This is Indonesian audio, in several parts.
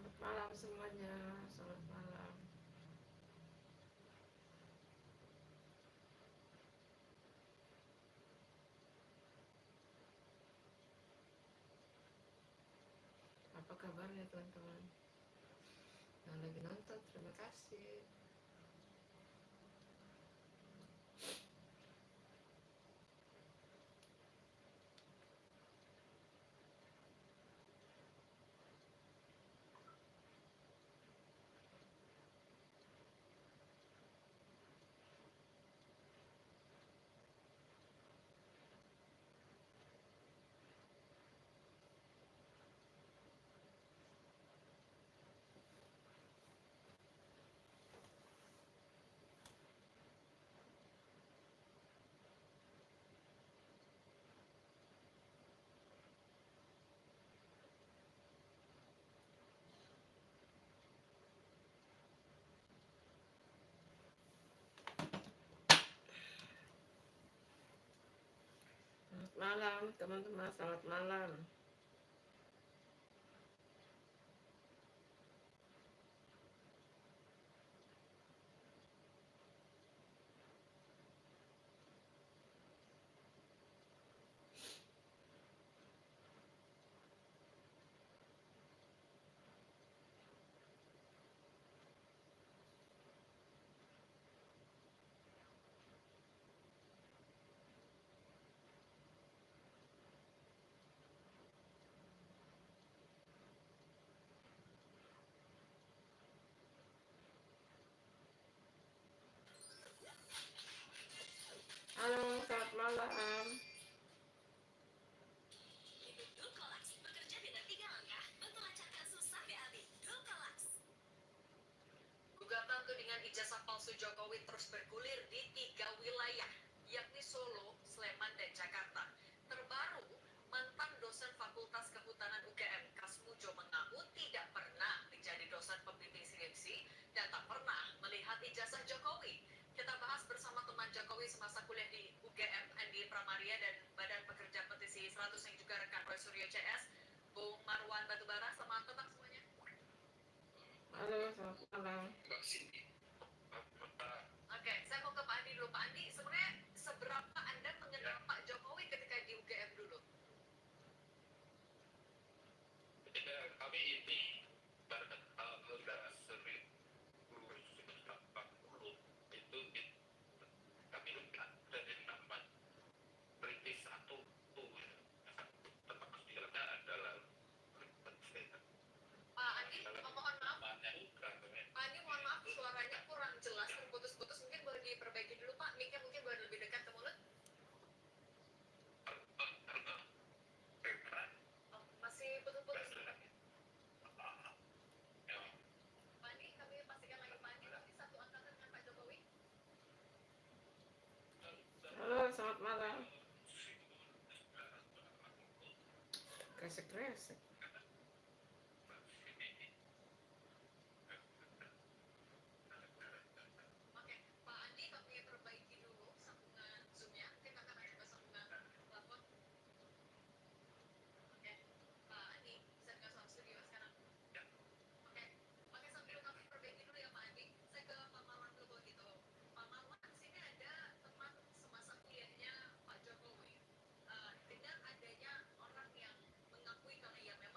Selamat malam semuanya, selamat malam. Apa kabarnya teman-teman? Yang lagi nonton, terima kasih. Selamat malam teman-teman, selamat malam. Halo, selamat malam. Gugatan tudingan ijazah palsu Jokowi terus bergulir di 3 wilayah, yakni Solo, Sleman, dan Jakarta. Terbaru, mantan dosen Fakultas Kehutanan UGM Kasmujo mengaku tidak pernah menjadi dosen pembimbing skripsi dan tak pernah melihat ijazah Jokowi. Kita bahas bersama teman Jokowi semasa kuliah di UGM, Andi Pramaria, dan Badan Pekerja Petisi 100 yang juga rekan Roy Suryo CS, Bung Marwan Batubara. Selamat petang semuanya. Halo, selamat malam. Mbak Cindy. Oke, saya mau ke Pak Andi dulu. Pak Andi, sebenarnya seberapa Anda mengenal Pak Jokowi ketika di UGM dulu? Kami ini pada tahun 1980 itu kami ada dari nama British satu tempat kecilnya adalah Pak Andi, mohon maaf. Pak Andi, mohon maaf, suaranya kurang jelas, terputus-putus. Mungkin boleh diperbaiki dulu, Pak. Mic-nya mungkin boleh lebih dekat ke mulut. Oh, masih putus-putus. Pak Andi, kami pastikan lagi Pak Andi berarti satu angkatan dengan Pak Jokowi. Halo, selamat malam. Kresek-kresek. Oke, Pak Andi, kami perbaiki dulu sambungan Zoom-nya. Kita akan coba sambungan telepon. Oke, Pak Andi, bisa dengar suara studio sekarang? Oke, oke, sambil kami perbaiki dulu ya Pak Andi. Saya ke Pak Marwan dulu kalau gitu. Pak Marwan, di sini ada teman semasa kuliahnya Pak Jokowi. Dengan adanya orang yang mengakui kalau ia memang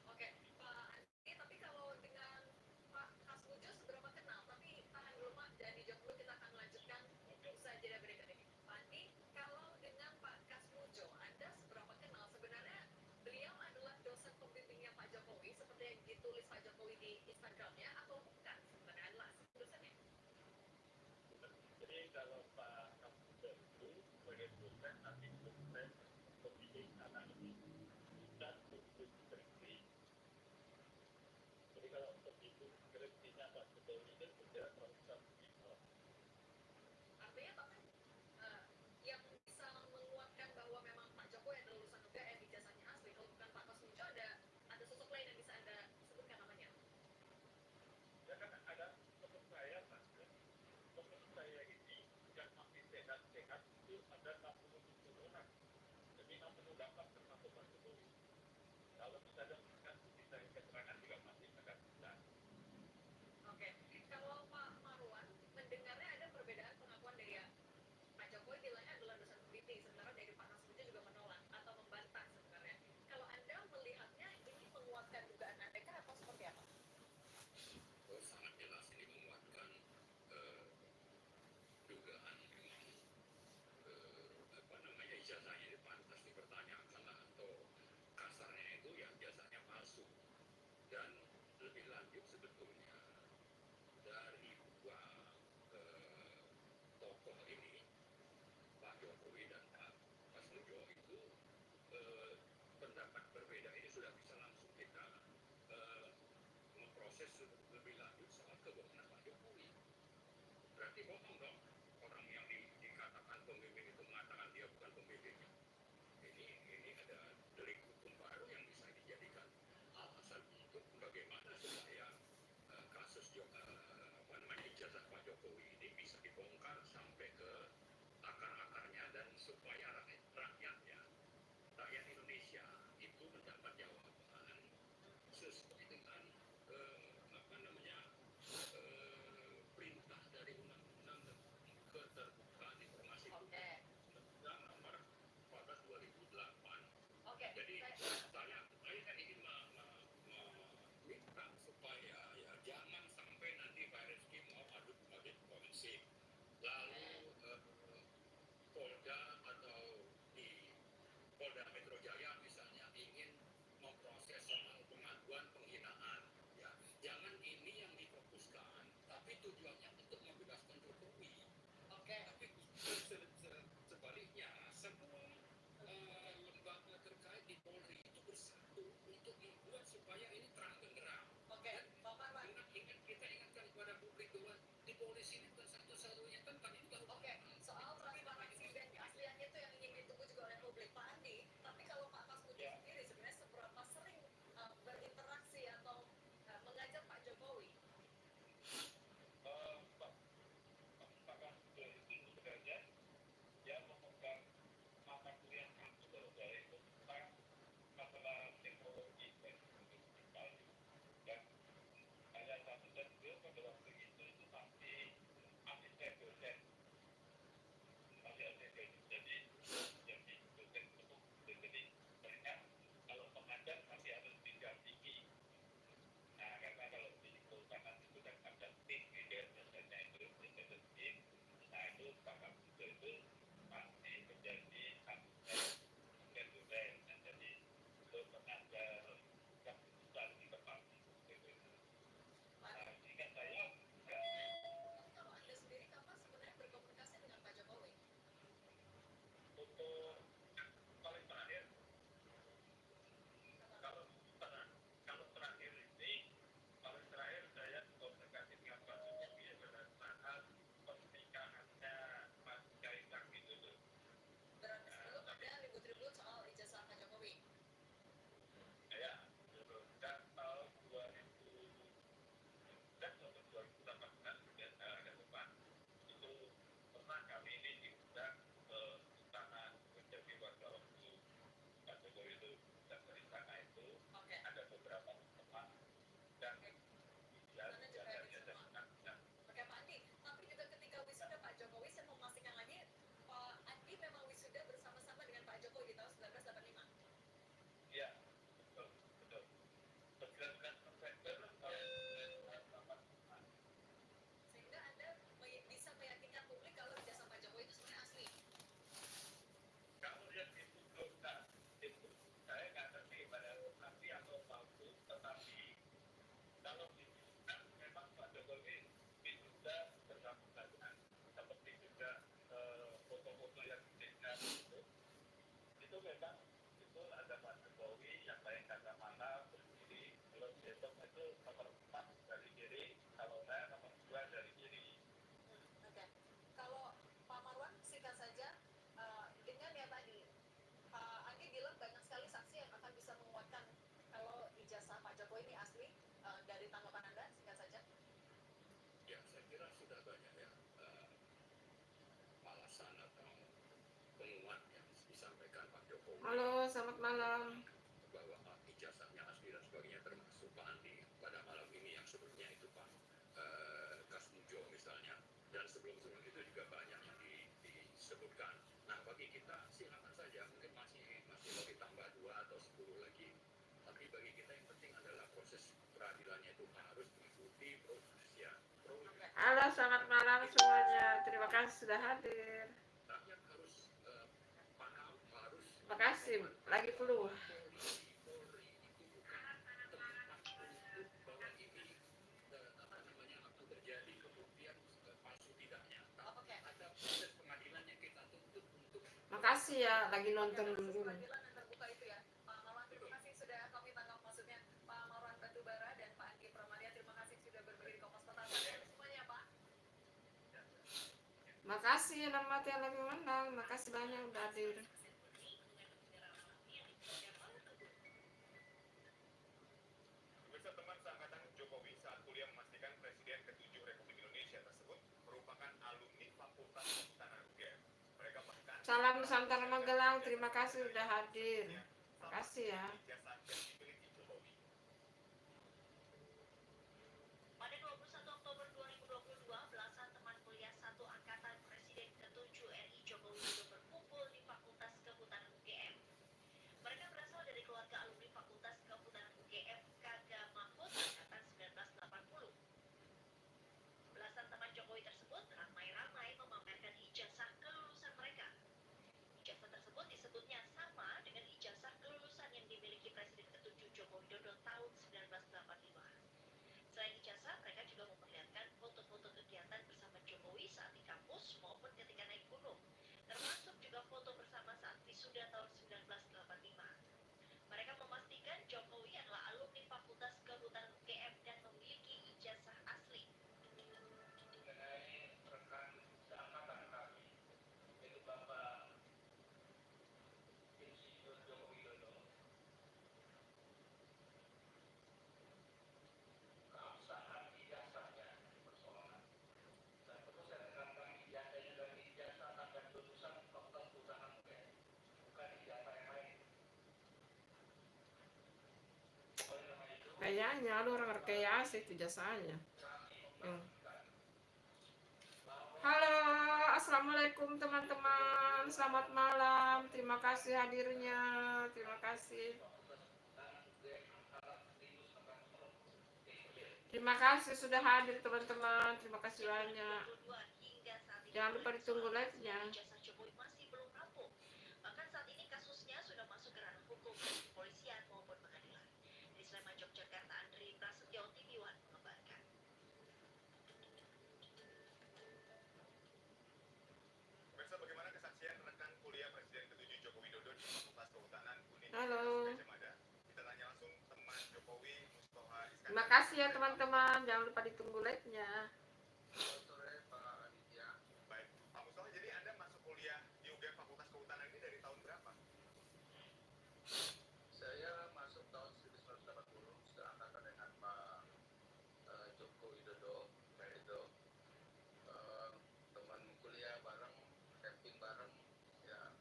Oke, Pak Andi, tapi kalau dengan Pak Kasmujo seberapa kenal? Tapi tahan dulu Pak, jangan dijawab dulu, kita akan melanjutkan usai jeda berikut ini. Pak Andi, kalau dengan Pak Kasmujo, Anda seberapa kenal? Sebenarnya beliau adalah dosen pembimbingnya Pak Jokowi, seperti yang ditulis Pak Jokowi di Instagramnya, atau bukan? Sebenarnya adalah dosennya. Artinya Pak, eh, yang bisa menguatkan bahwa memang Pak Jokowi adalah lulusan UGM, ijazahnya asli. Kalau bukan Pak Kasmujo, ada sosok lain yang bisa Anda sebutkan namanya? Oke, kalau Pak Marwan, mendengarnya ada perbedaan pengakuan dari Pak Jokowi bilangnya adalah dosen peneliti, sementara dari Pak Kasmujo juga menolak atau membantah sebenarnya. Kalau Anda melihatnya ini menguatkan dugaan Anda kah atau seperti apa? Oh, sangat jelas ini menguatkan dugaan memang ijazahnya ini pantas dipertanyakan lah, atau kasarnya itu ya ijazahnya palsu. Dan lebih lanjut sebetulnya dari dua tokoh ini, Pak Jokowi dan Pak Kasmujo itu, pendapat berbeda ini sudah bisa langsung kita memproses lebih lanjut soal kebohongan Pak Jokowi. Berarti bohong dong orang yang dikatakan pembimbing itu mengatakan dia bukan pembimbingnya. Ini ada delik hukum baru yang bisa dijadikan alasan untuk bagaimana supaya kasus ijazah Pak Jokowi ini bisa dibongkar sampai ke akar-akarnya, dan supaya rakyatnya, rakyat Indonesia itu mendapat jawaban sesuai dengan perintah dari Undang-Undang Keterbukaan Informasi Oke, Undang Nomor 14 2008. oke. Jadi saya kan ingin meminta supaya ya jangan sampai nanti Pak Rizky mau adu komisi, lalu Polda atau di Polda Metro Jaya misalnya ingin memproses soal pengaduan penghinaan, ya jangan ini yang difokuskan, tapi tujuannya untuk membebaskan Jokowi. Oke. Tapi sebaliknya semua lembaga terkait di Polri itu bersatu untuk membuat supaya ini terang benderang. Oke, Pak Marwan. Kita ingatkan kepada publik bahwa di polisi ini bukan satu-satunya tempat, ini baru. Oke, soal transparansi dan keasliannya itu yang ingin ditunggu juga oleh publik, Pak Andi. Tapi kalau Pak Kasmujo sendiri sebenarnya seberapa sering berinteraksi atau mengajak Pak Jokowi? Pak Kasmujo itu sebenarnya pesan atau penguat yang disampaikan Pak Jokowi. Halo, selamat malam. Bahwa ijazahnya asli dan sebagainya, termasuk Pak Andi pada malam ini yang sebelumnya itu Pak Kasmujo misalnya, dan sebelum-sebelum itu juga banyak yang disebutkan. Nah, bagi kita silakan saja, mungkin masih mau ditambah 2 atau 10 lagi. Tapi bagi kita yang penting adalah proses peradilannya itu harus mengikuti proses ya. Halo, selamat malam semuanya. Terima kasih sudah hadir. Rakyat harus paham, harus. Terima kasih. Lagi flu. Makasih ya, lagi nonton dulu. Pengadilan yang terbuka itu ya, Pak Marwan, terima kasih sudah kami tangkap maksudnya Pak Marwan Batubara dan Pak Andi Pramadia, terima kasih sudah berbagi di Kompas Petang. Semuanya Pak. Makasih alamat yang lagi menang. Makasih banyak udah hadir. Pemirsa, teman seangkatan Jokowi saat kuliah memastikan Presiden ke-7 Republik Indonesia tersebut merupakan alumni Fakultas Kehutanan UGM. Mereka bahkan Salam Nusantara Magelang. Terima kasih udah hadir. Makasih ya. ijazah yang dimiliki Jokowi. Pada 21 Oktober 2022, belasan teman kuliah satu angkatan Presiden ke-7 RI Joko Widodo berkumpul di Fakultas Kehutanan UGM. Mereka berasal dari keluarga alumni Fakultas Kehutanan UGM Kaga Mahfud angkatan 1980. Belasan teman Jokowi tersebut ramai-ramai memamerkan ijazah kelulusan mereka. Ijazah tersebut disebutnya sama dengan ijazah kelulusan yang dimiliki Presiden ke-7 Joko Widodo tahun 1985. Selain ijazah, mereka juga memperlihatkan foto-foto kegiatan bersama Jokowi saat di kampus maupun ketika naik gunung, termasuk juga foto bersama saat wisuda tahun 1985. Mereka memastikan Jokowi adalah alumni Fakultas Kehutanan UGM dan memiliki ijazah asli. Mengenai rekan seangkatan kami, yaitu Bapak Insinyur Joko Widodo, keabsahan ijazahnya persoalan. Dan perlu saya tekankan, ijazahnya dari ijazah akan lulusan Fakultas Kehutanan UGM, bukan ijazah yang lain. Oleh karena itu, Kayaknya lu orang rekayasa itu jasanya. Halo, assalamualaikum teman-teman. Selamat malam. Terima kasih hadirnya. Terima kasih. Terima kasih sudah hadir teman-teman. Terima kasih banyak. Jangan lupa ditunggu live-nya. Ijazah Jokowi masih belum rampung. Bahkan saat ini kasusnya sudah masuk ke ranah hukum dari kepolisian maupun pengadilan. Di Sleman, Yogyakarta, Andri Prasetyo TV1 mengabarkan. Pemirsa, bagaimana kesaksian rekan kuliah Presiden ke-7 Joko Widodo di Fakultas Kehutanan Universitas Halo. Gajah Mada? Kita tanya langsung teman Jokowi, Mustafa Iskandar. Terima kasih ya teman-teman. Jangan lupa ditunggu live-nya. Selamat sore Pak Aditya. Baik, Pak Mustafa, jadi Anda masuk kuliah di UGM Fakultas Kehutanan ini dari tahun berapa? saya masuk tahun 1980 seangkatan dengan Pak Joko Widodo. Itu teman kuliah bareng, camping bareng, ya,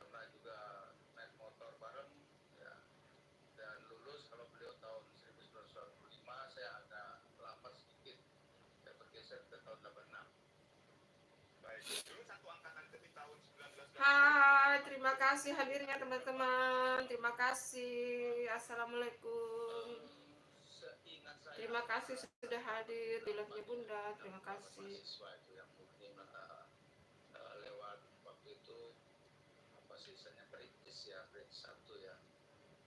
pernah juga naik motor bareng, ya, dan lulus kalau beliau tahun 1995, saya agak lambat sedikit, saya bergeser ke tahun 86. Baik, dulu satu angkatan itu di tahun 1980. Hai, terima kasih hadirnya teman-teman. Terima kasih. Assalamualaikum. Seingat saya, Terima kasih sudah hadir di live-nya Bunda. Terima kasih. mahasiswa itu yang mungkin lewat waktu itu apa sisanya kritis ya, kritis 1 ya.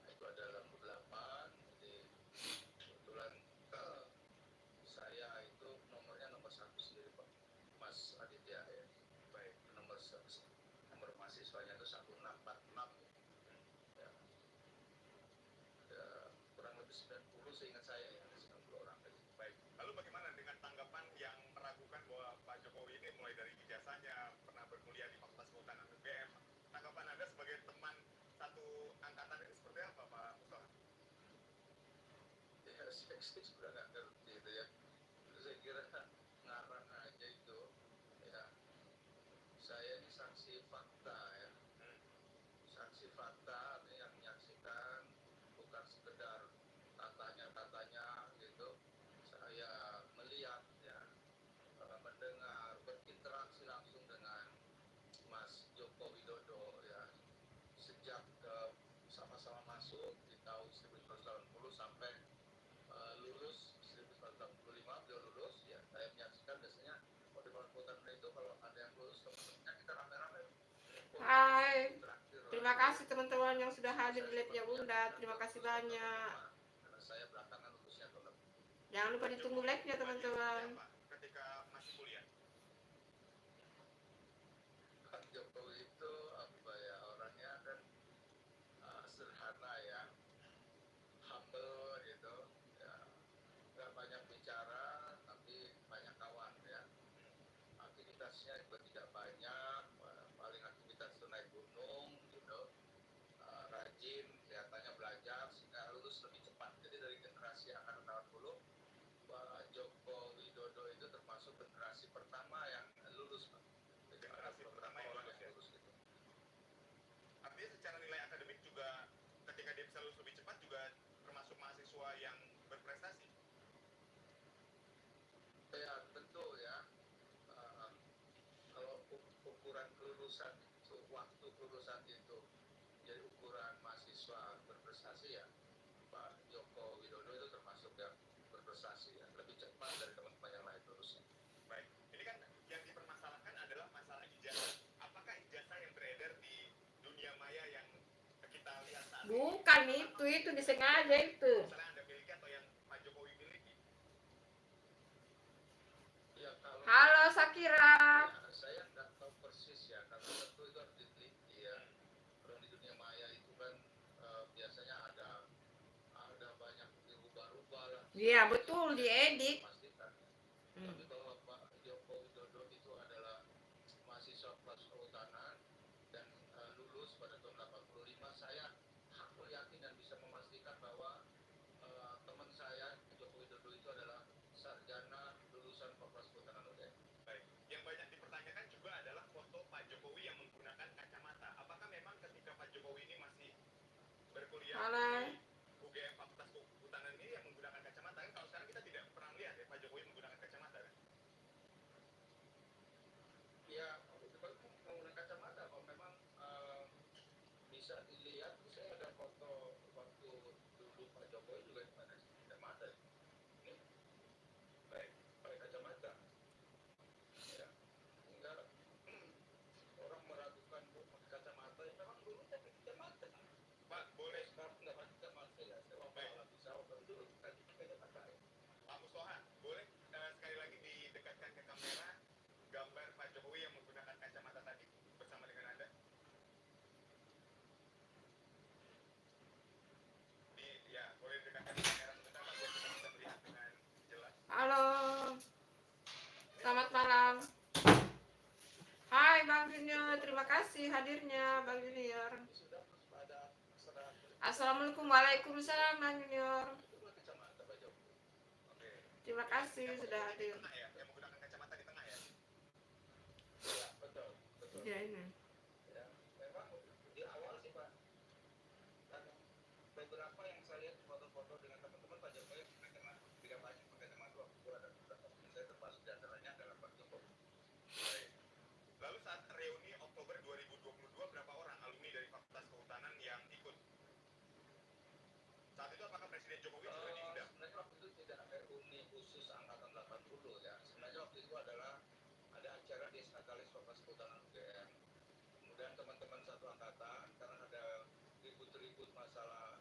Nah, itu adalah 8. Jadi kebetulan saya itu nomornya nomor 1 sendiri Pak, Mas Aditya ya. Baik, nomor mahasiswanya itu 1646 ya. Kurang lebih 90 seingat saya ya, 90 orang tadi. Baik, lalu bagaimana dengan tanggapan yang meragukan bahwa Pak Jokowi ini mulai dari ijazahnya pernah berkuliah di Fakultas Kehutanan UGM? Tanggapan Anda sebagai teman satu angkatan ini seperti apa, Pak Mustafa? Ya, saya sudah nggak ngerti itu ya. Itu saya kira ngarang aja itu ya. saya ini saksi fakta ya. Saksi fakta yang menyaksikan, bukan sekedar katanya gitu. Saya melihat ya, mendengar, berinteraksi langsung dengan Mas Joko Widodo ya, sejak sama-sama masuk di tahun 1980 sampai lulus 1985 beliau lulus ya. Saya menyaksikan biasanya kalau di Pemutaran itu kalau ada yang lulus teman-temannya kita rame-rame. Hai, terima kasih teman-teman yang sudah hadir di live-nya Bunda. Terima kasih banyak. Karena saya belakangan lulusnya tahun lalu. Jangan lupa ditunggu live-nya teman-teman. Ketika masih kuliah. Pak Jokowi itu apa ya, orangnya kan sederhana ya, humble gitu ya, nggak banyak bicara tapi banyak kawan ya. Aktivitasnya juga tidak banyak, paling aktivitas itu naik gunung gitu. Rajin, kelihatannya belajar sehingga lulus lebih cepat. Jadi dari generasi angkatan 80, Pak Joko Widodo itu termasuk generasi pertama yang lulus, Pak. Generasi pertama orang yang lulus gitu. Artinya secara nilai akademik juga ketika dia bisa lulus lebih cepat juga termasuk mahasiswa yang berprestasi. Ya tentu ya. Kalau ukuran kelulusan itu, waktu kelulusan itu jadi ukuran mahasiswa berprestasi ya, Pak Joko Widodo itu termasuk yang berprestasi ya, lebih cepat dari teman-teman yang lain lulusnya. Baik, ini kan yang dipermasalahkan adalah masalah ijazah. Apakah ijazah yang beredar di dunia maya yang kita lihat saat ini? Bukan itu disengaja itu. Misalnya Anda miliki atau yang Pak Jokowi miliki? Ya, kalau Halo Sakira. ya, saya nggak tahu persis ya, karena tentu itu harus diteliti ya. Kalau di dunia maya itu kan biasanya ada banyak dirubah-rubah lah. Iya betul, diedit. Pastikan. Tapi bahwa Pak Joko Widodo itu adalah mahasiswa kelas kehutanan dan lulus pada tahun 85, saya hakul yakin dan bisa memastikan bahwa teman saya Joko Widodo itu adalah sarjana lulusan Fakultas Kehutanan UGM. Baik, yang banyak dipertanyakan juga adalah foto Pak Jokowi yang menggunakan kacamata. Apakah memang ketika Pak Jokowi ini masih berkuliah Halo. di UGM Fakultas Kehutanan ini yang menggunakan kacamata? Kan kalau sekarang kita tidak pernah lihat ya Pak Jokowi menggunakan kacamata kan? Ya, itu kan menggunakan kacamata. Kalau memang bisa dilihat, saya ada foto waktu dulu Pak Jokowi juga ada kacamata. Ini baik, pakai kacamata. Ya, sehingga orang meragukan pakai kacamata. Ya, memang dulu pakai kacamata. Pak, boleh Sekarang nggak pakai kacamata ya. Saya mau bisa dulu kan pakai kacamata. Pak Mustoha, boleh sekali lagi didekatkan ke kamera gambar Pak Jokowi yang menggunakan kacamata tadi bersama dengan Anda? Ya, boleh didekatkan ke kamera sebentar Pak, biar kita bisa melihat dengan jelas. Halo. Selamat malam. Hai Bang Junior, terima kasih hadirnya Bang Junior. Sudah pada serah Assalamualaikum, waalaikumsalam Bang Junior. itu kacamata Pak Jokowi. Oke. Terima kasih sudah hadir. Tengah ya, yang menggunakan kacamata di tengah ya. Ya, betul. Ya ini. Ya, memang di awal sih Pak, dan beberapa yang saya lihat foto-foto dengan teman-teman Pak Jokowi pakai kacamata, tidak banyak pakai kacamata, waktu ada beberapa teman saya termasuk di antaranya adalah Pak Jokowi. Baik. Lalu saat reuni Oktober 2022 berapa orang alumni dari Fakultas Kehutanan yang ikut? Saat itu apakah Presiden Jokowi juga diundang? Sebenarnya waktu itu tidak ada reuni khusus angkatan 80 ya. Sebenarnya waktu itu adalah ada acara di Eskatalis Fakultas Kehutanan UGM. Kemudian teman-teman satu angkatan karena ada ribut-ribut masalah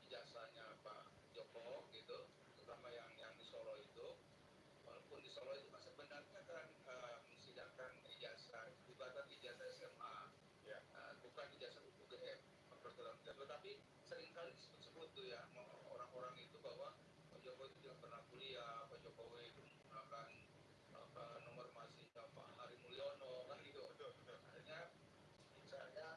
ijazahnya Pak Joko gitu, terutama yang di Solo itu. Walaupun di Solo itu sebenarnya kan mensidangkan ijazah, gugatan ijazah SMA, Ya. bukan ijazah UGM, tetapi seringkali disebut-sebut tuh ya orang-orang itu bahwa Pak Jokowi itu tidak pernah kuliah, Pak Jokowi itu menggunakan nomor mahasiswa Pak Hari Mulyono kan gitu. Akhirnya saya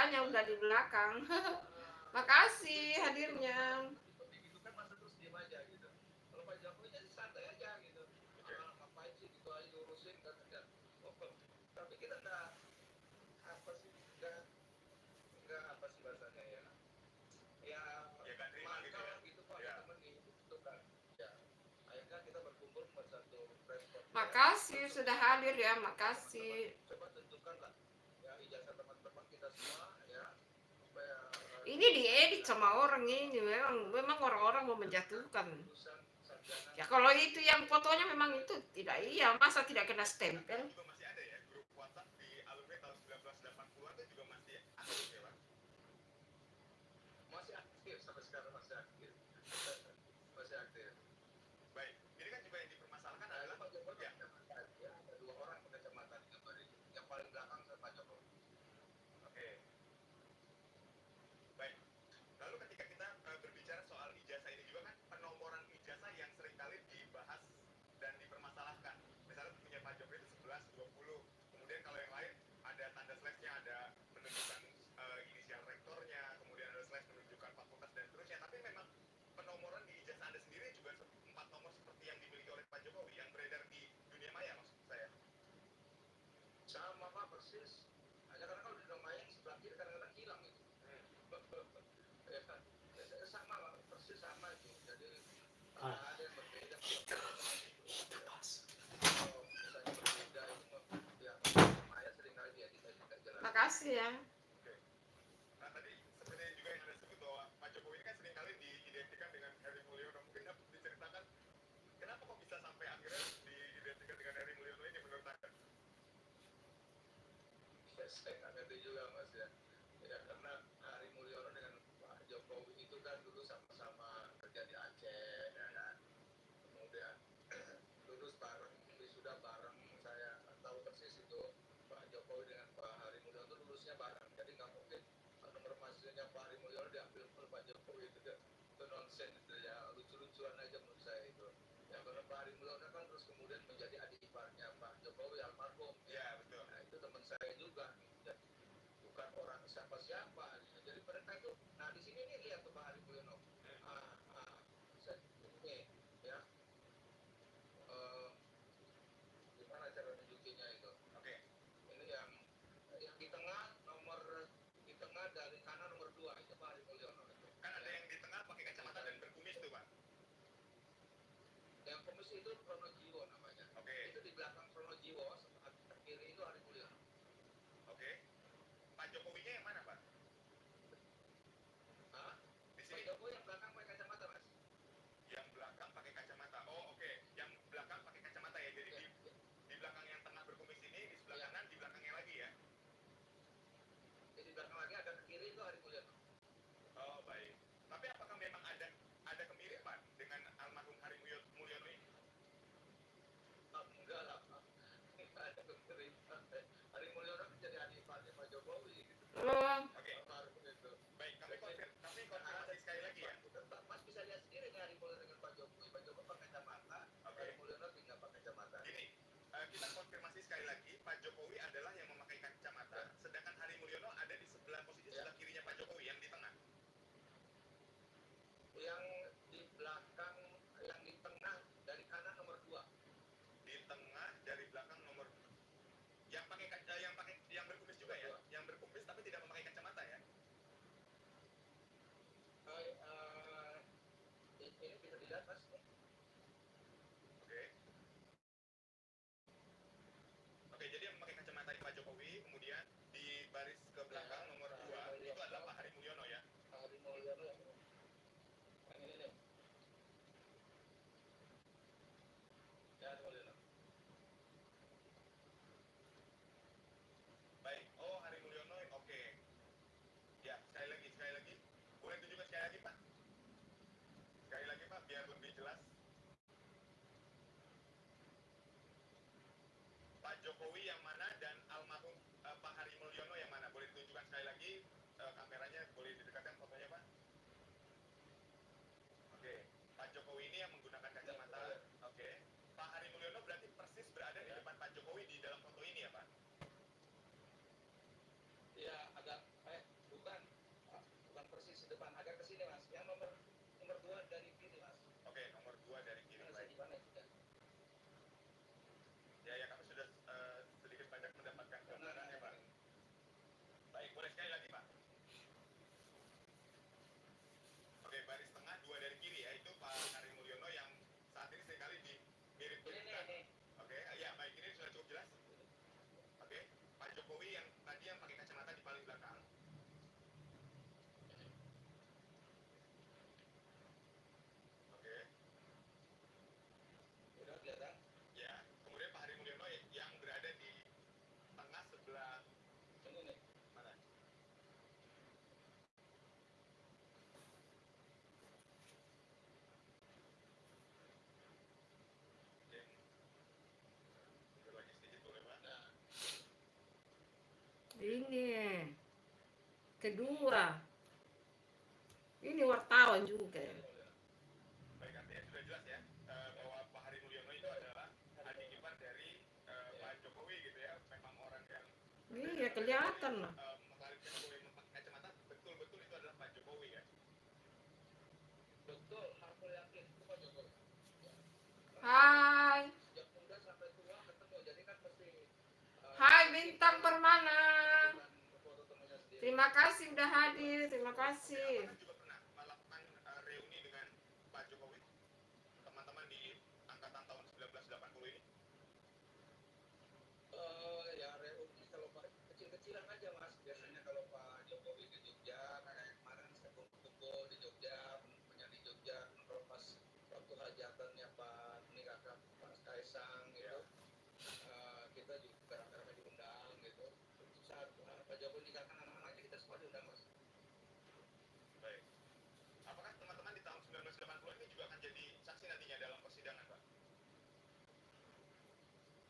makanya udah di belakang. Makasih hadirnya. Begitu kan masa terus diem aja gitu. Kalau Pak Jokowi jadi santai aja gitu. Ngapain sih gitu aja urusin kan enggak. Tapi kita enggak apa sih enggak apa sih bahasanya ya. Ya nggak terima gitu ya. gitu Pak teman itu kan. Ya. Akhirnya kita berkumpul buat satu respon. Makasih sudah hadir ya, makasih. Coba tunjukkanlah ya ijazah teman-teman kita semua ya supaya Ini diedit sama orang ini, memang orang-orang mau menjatuhkan. Ya kalau itu yang fotonya memang itu tidak iya, masa tidak kena stempel? Juga masih ada ya grup WhatsApp di alumni tahun 1980-an itu juga masih aktif ya Pak? masih aktif sampai sekarang masih aktif. Masih aktif. Baik, ini kan juga yang dipermasalahkan Nah, adalah Pak Jokowi ya, ya, ada 2 orang kacamata di gambar itu. Yang paling belakang sama Pak Jokowi. oke. Baik. Lalu ketika kita berbicara soal ijazah ini juga kan penomoran ijazah yang seringkali dibahas dan dipermasalahkan. Misalnya punya Pak Jokowi itu 11, 20. Kemudian kalau yang lain ada tanda slash-nya, ada menunjukkan inisial rektornya, kemudian ada slash menunjukkan fakultas dan seterusnya. Tapi memang penomoran di ijazah Anda sendiri juga 4 nomor seperti yang dimiliki oleh Pak Jokowi yang beredar di dunia maya maksud saya. Sama Pak persis. Hanya karena kalau di dunia maya yang sebelah kiri kadang-kadang hilang itu. Ya kan? Sama Pak, persis sama itu. Jadi ada yang berbeda. Kalau misalnya berbeda itu ya maya seringkali dia tidak jelas. Makasih ya. Nah tadi seperti juga yang Anda sebut bahwa Pak Jokowi ini kan seringkali diidentikan dengan Heri Mulyono. Mungkin dapat diceritakan kenapa kok bisa sampai akhirnya diidentikan dengan Heri Mulyono ini menurut Anda? Ya, saya nggak ngerti juga Mas ya. Ya karena Hari Mulyono dengan Pak Jokowi itu kan dulu sama-sama kerja di Aceh, ya kan. Kemudian lulus bareng, wisuda bareng. Saya tahu persis itu Pak Jokowi dengan Pak Hari Mulyono itu lulusnya bareng. Jadi nggak mungkin nomor mahasiswanya Pak Hari Mulyono diambil oleh Pak Jokowi itu nonsen itu ya, lucu-lucuan aja menurut saya itu. Ya karena Pak Hari Mulyono kan terus kemudian menjadi adik iparnya Pak Jokowi almarhum. Ya betul. Nah itu teman saya juga. Dan bukan orang siapa-siapa. Jadi mereka itu, nah di sini nih lihat tuh Pak Hari Mulyono. Ini ya, gimana cara nunjukinnya itu? Oke. Ini yang di tengah di tengah dari kanan nomor 2 itu Pak Hari Mulyono itu. Kan ada yang di tengah pakai kacamata dan berkumis tuh Pak. Yang komis itu Pronojiwo namanya. Oke. Itu di belakang Pronojiwo, kiri itu Hari Mulyono. Oke. Pak Jokowinya yang mana Pak? Hah? Di Pak sini Jokowi yang belakang pakai kacamata Mas. yang belakang pakai kacamata. Oh oke. Yang belakang pakai kacamata ya. Jadi di belakang yang tengah berkumis ini, di sebelah kanan, di belakangnya lagi ya. Jadi di belakang lagi ada ke kiri itu Hari Mulyono. Oh baik. Tapi apakah memang ada kemiripan dengan almarhum Hari Mulyono ini? Enggak lah Pak. Enggak ada kemiripan. Hari Mulyono kan jadi adik Pak Jokowi gitu. Oke. Almarhum itu. Baik. Kami konfirmasi sekali lagi ya. Mas bisa lihat sendiri nih Hari Mulyono dengan Pak Jokowi. Pak Jokowi pakai kacamata, Oke. Hari Mulyono tidak pakai kacamata. Gini, kita konfirmasi sekali lagi. Pak Jokowi adalah yang memakai kacamata, sedangkan Hari Mulyono ada di sebelah posisi sebelah kirinya Pak Jokowi yang di tengah. Yang di belakang, yang di tengah dari kanan nomor 2. Di tengah dari belakang nomor yang berkumis juga ya, yang berkumis tapi tidak memakai kacamata ya. Ini bisa dilihat Mas. Oke, jadi yang memakai kacamata di Pak Jokowi, kemudian di baris ke belakang nomor 2 itu adalah Pak Hari Mulyono ya. Hari Mulyono yang ini nih. Ya Hari Mulyono. Baik. Oh, Hari Mulyono. Oke. Ya, sekali lagi. Boleh tunjukkan sekali lagi, Pak? Sekali lagi, Pak, biar lebih jelas. Pak Jokowi yang mana dan almarhum Pak Hari Mulyono yang mana? Boleh ditunjukkan sekali lagi kameranya, boleh didekatkan fotonya, Pak? Oke. Pak Jokowi ini yang menggunakan kacamata. Oke. Pak Hari Mulyono berarti persis berada di depan Pak Jokowi di dalam foto ini ya, Pak? Ya agak Jokowi yang tadi yang pakai kacamata di paling belakang. Oke. Udah kelihatan? Ya. Kemudian Pak Hari Mulyono yang berada di tengah sebelah Ini nih. mana? Yang mundur lagi sedikit boleh Pak? Nah, Ini kedua. Ini wartawan juga. Baik, artinya sudah jelas ya bahwa Pak Hari Mulyono itu adalah adik ipar dari Pak Jokowi gitu ya. Memang orang yang Iya, kelihatan lah. mengklarifikasi Jokowi memakai kacamata, betul-betul itu adalah Pak Jokowi ya. betul, aku yakin itu Pak Jokowi. Hai. Sejak muda sampai tua ketemu, jadi kan mesti Hai Bintang Permana. foto temunya sendiri. Terima kasih udah hadir. Terima kasih. Apakah juga pernah melakukan reuni dengan Pak Jokowi? Teman-teman di angkatan tahun 1980 ini? Ya reuni kalau Pak kecil-kecilan aja Mas. Biasanya kalau Pak Jokowi ke Jogja, kayak kemarin saya kumpul di Jogja, penyanyi Jogja, kalau pas waktu hajatannya Pak nikahkan Pak Kaisang gitu, kita juga rame-rame diundang gitu. Saat Pak Jokowi nikahkan anak-anaknya kita semua diundang Mas. Baik. Apakah teman-teman di tahun 1980 ini juga akan jadi saksi nantinya dalam persidangan, Pak?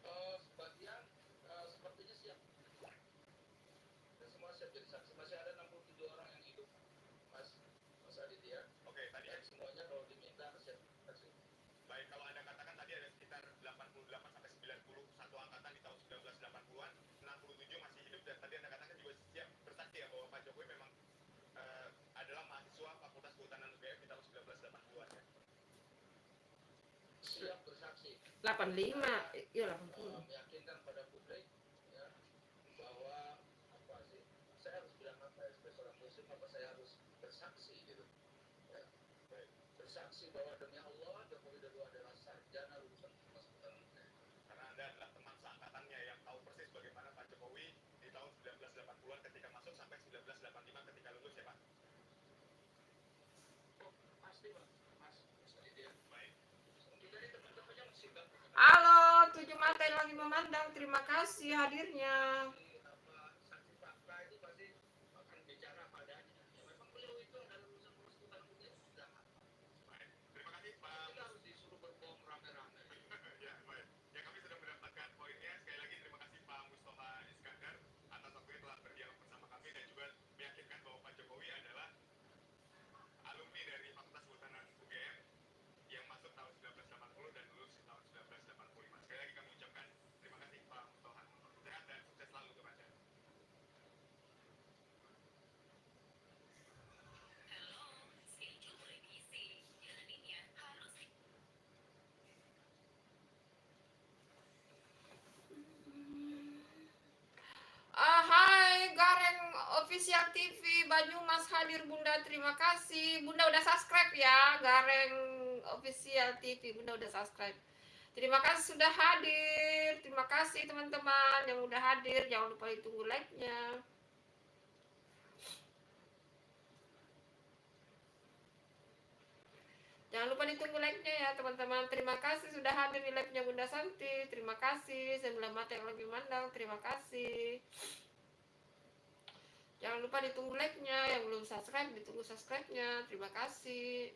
Sebagian sepertinya siap. Dan semua siap jadi saksi. Masih ada 67 orang yang hidup, Mas Aditya. Oke, tadi Dan semuanya kalau diminta siap saksi. baik, kalau Anda katakan tadi ada sekitar 88 sampai 90 satu angkatan di tahun 1980-an, 67 masih hidup dan tadi Anda katakan juga siap bersaksi ya bahwa Pak Jokowi memang adalah mahasiswa Fakultas Kehutanan UGM di tahun 1980-an ya. Siap bersaksi. 85. Iya 80. Meyakinkan pada publik ya bahwa apa sih saya harus bilang apa ya sebagai seorang muslim apa saya harus bersaksi gitu ya. Baik. Bersaksi bahwa demi Allah Jokowi Dodo adalah sarjana lulusan Fakultas Kehutanan UGM. Karena Anda adalah teman seangkatannya yang tahu persis bagaimana Pak Jokowi di tahun 1980-an ketika masuk sampai 1985 ketika lulus ya Pak. Pasti Mas Aditya. Baik. Kita ini teman-temannya masih bagus. Halo, Tujuh Mata yang lagi memandang. Terima kasih hadirnya. Saksi fakta itu pasti akan bicara padanya. Ya, memang beliau itu adalah lulusan Fakultas Kehutanan UGM sudah. Baik. Terima kasih Pak. Kita harus disuruh berbohong rame-rame. Ya, baik. Ya kami sudah mendapatkan poinnya. Sekali lagi terima kasih Pak Mustafa Iskandar atas waktunya telah berdialog bersama kami dan juga meyakinkan bahwa Pak Jokowi adalah alumni dari Fakultas Kehutanan UGM yang masuk tahun 1980 dan lulus di tahun 1985. Sekali lagi kami ucapkan terima kasih Pak Mustafa. Sehat dan sukses selalu untuk Anda. Hai Gareng Official TV Banyumas hadir Bunda, terima kasih. Bunda udah subscribe ya, Gareng Official TV. Bunda udah subscribe. Terima kasih sudah hadir. Terima kasih teman-teman yang udah hadir. Jangan lupa ditunggu like-nya. Jangan lupa ditunggu like-nya ya teman-teman. Terima kasih sudah hadir di live-nya Bunda Santi. Terima kasih. Sebelah mata yang lebih mandang. Terima kasih. Jangan lupa ditunggu like-nya. Yang belum subscribe ditunggu subscribe-nya. Terima kasih.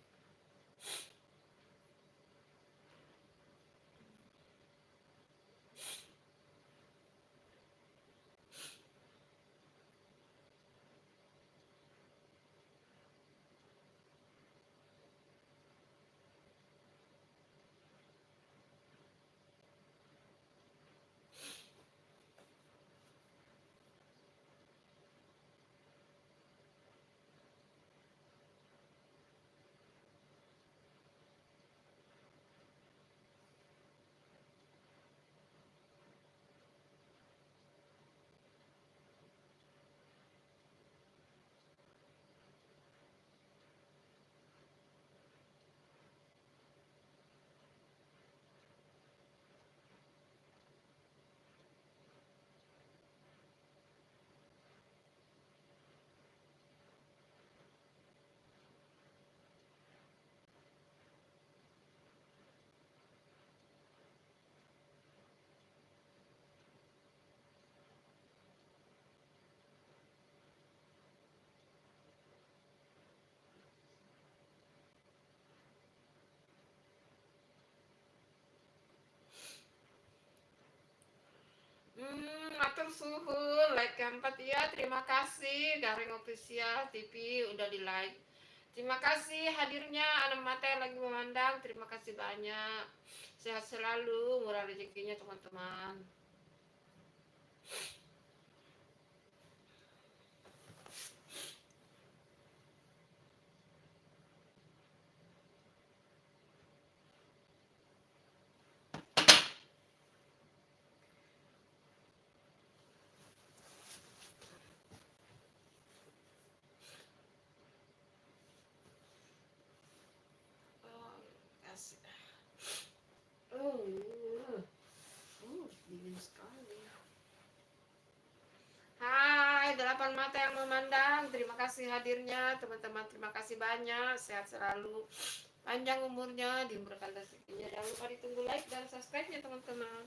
Matur suhun, like yang 4 ya, terima kasih Gareng Official TV udah di like. Terima kasih hadirnya anak mata yang lagi memandang, terima kasih banyak. Sehat selalu, murah rezekinya teman-teman. Oh, kasih. Dingin sekali. Hai, 8 mata yang memandang. Terima kasih hadirnya, teman-teman. Terima kasih banyak. Sehat selalu. Panjang umurnya, dimurahkan rezekinya. Jangan lupa ditunggu like dan subscribe-nya, teman-teman.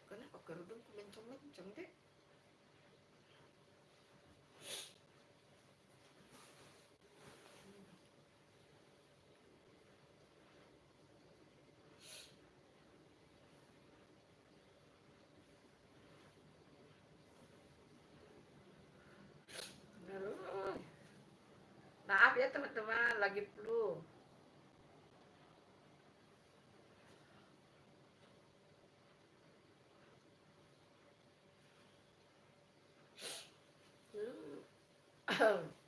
Kenapa kerudungku mencong-mencong, dek? Aduh. Maaf ya teman-teman, lagi flu.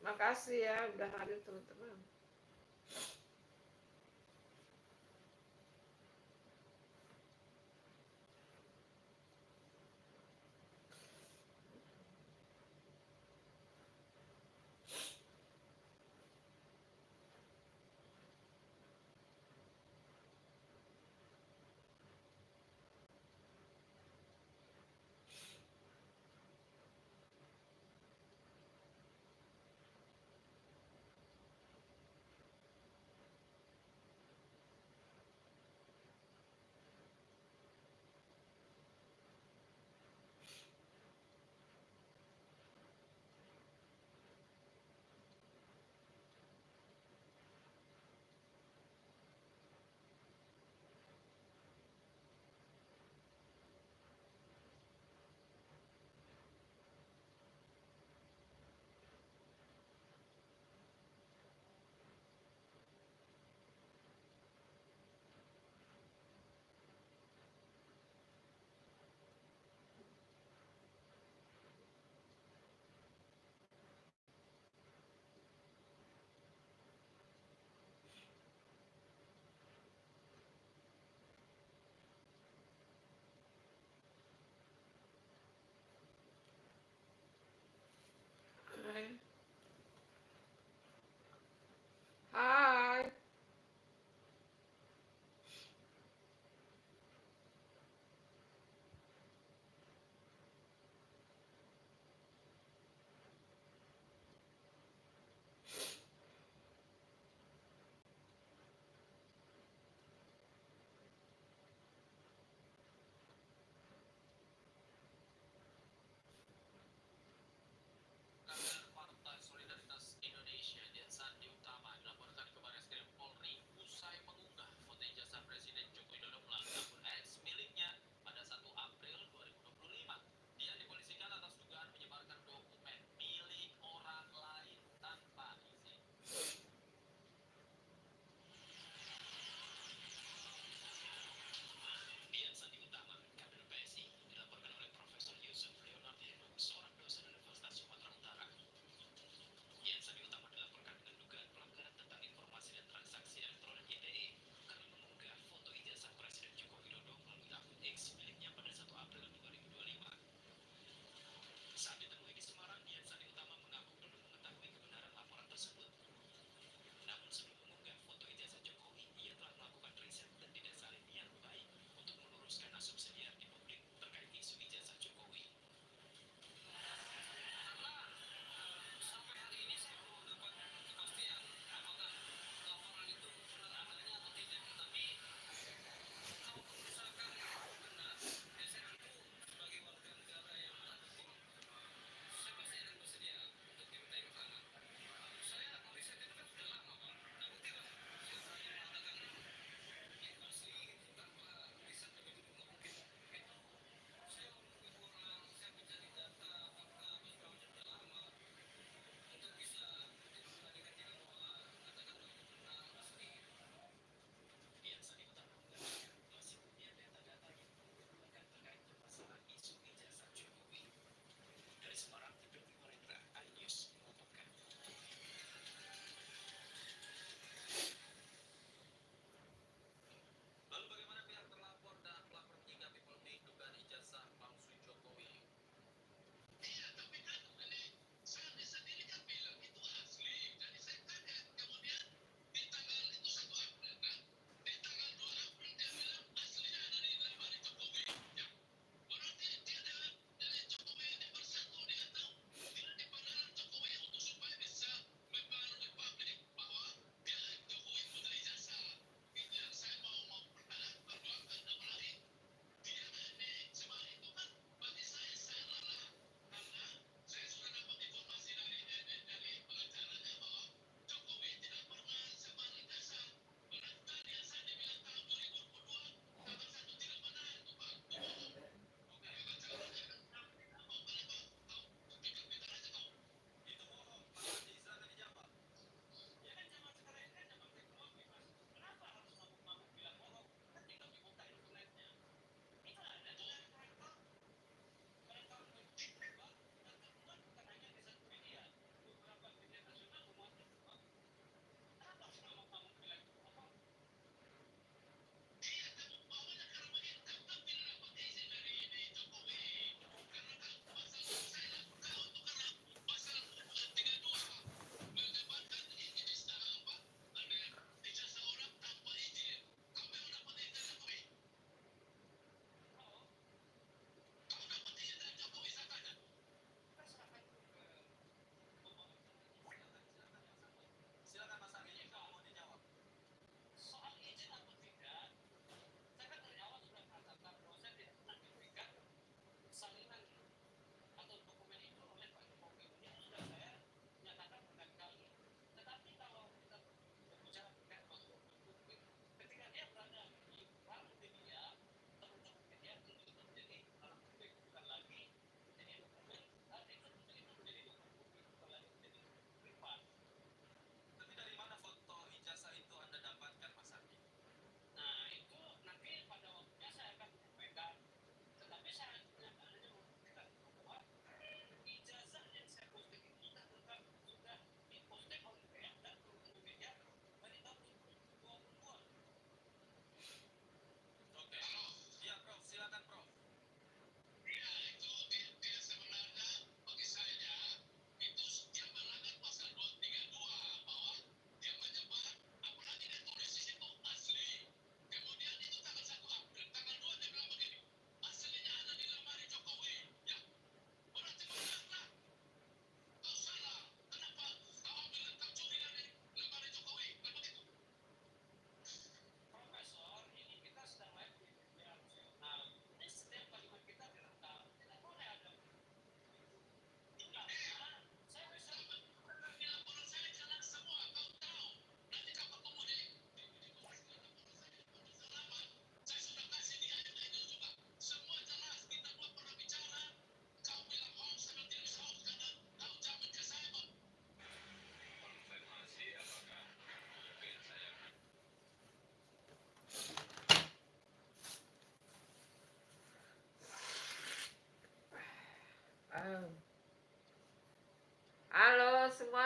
Makasih ya udah hadir teman-teman.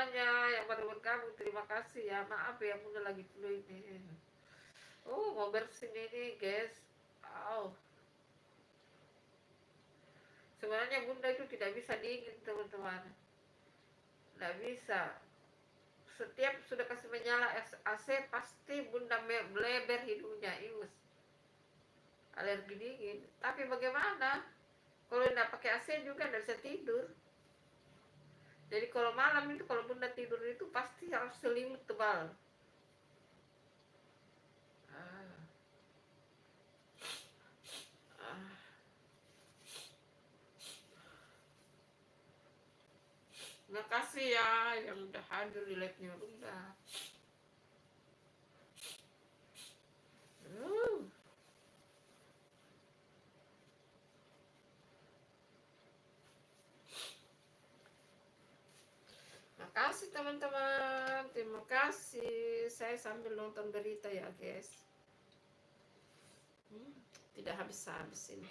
semuanya yang baru bergabung, terima kasih ya. Maaf ya Bunda lagi flu ini. Mau bersin ini guys. Sebenarnya Bunda itu tidak bisa dingin teman-teman. Tidak bisa. Setiap sudah kasih menyala AC pasti Bunda meleber hidungnya, ingus. Alergi dingin. Tapi bagaimana? Kalau tidak pakai AC juga tidak bisa tidur. Jadi kalau malam itu, kalau Bunda tidur itu pasti harus selimut tebal. Terima kasih ya yang udah hadir di live-nya Bunda. Terima kasih teman-teman, terima kasih. Saya sambil nonton berita ya guys. Tidak habis-habis ini.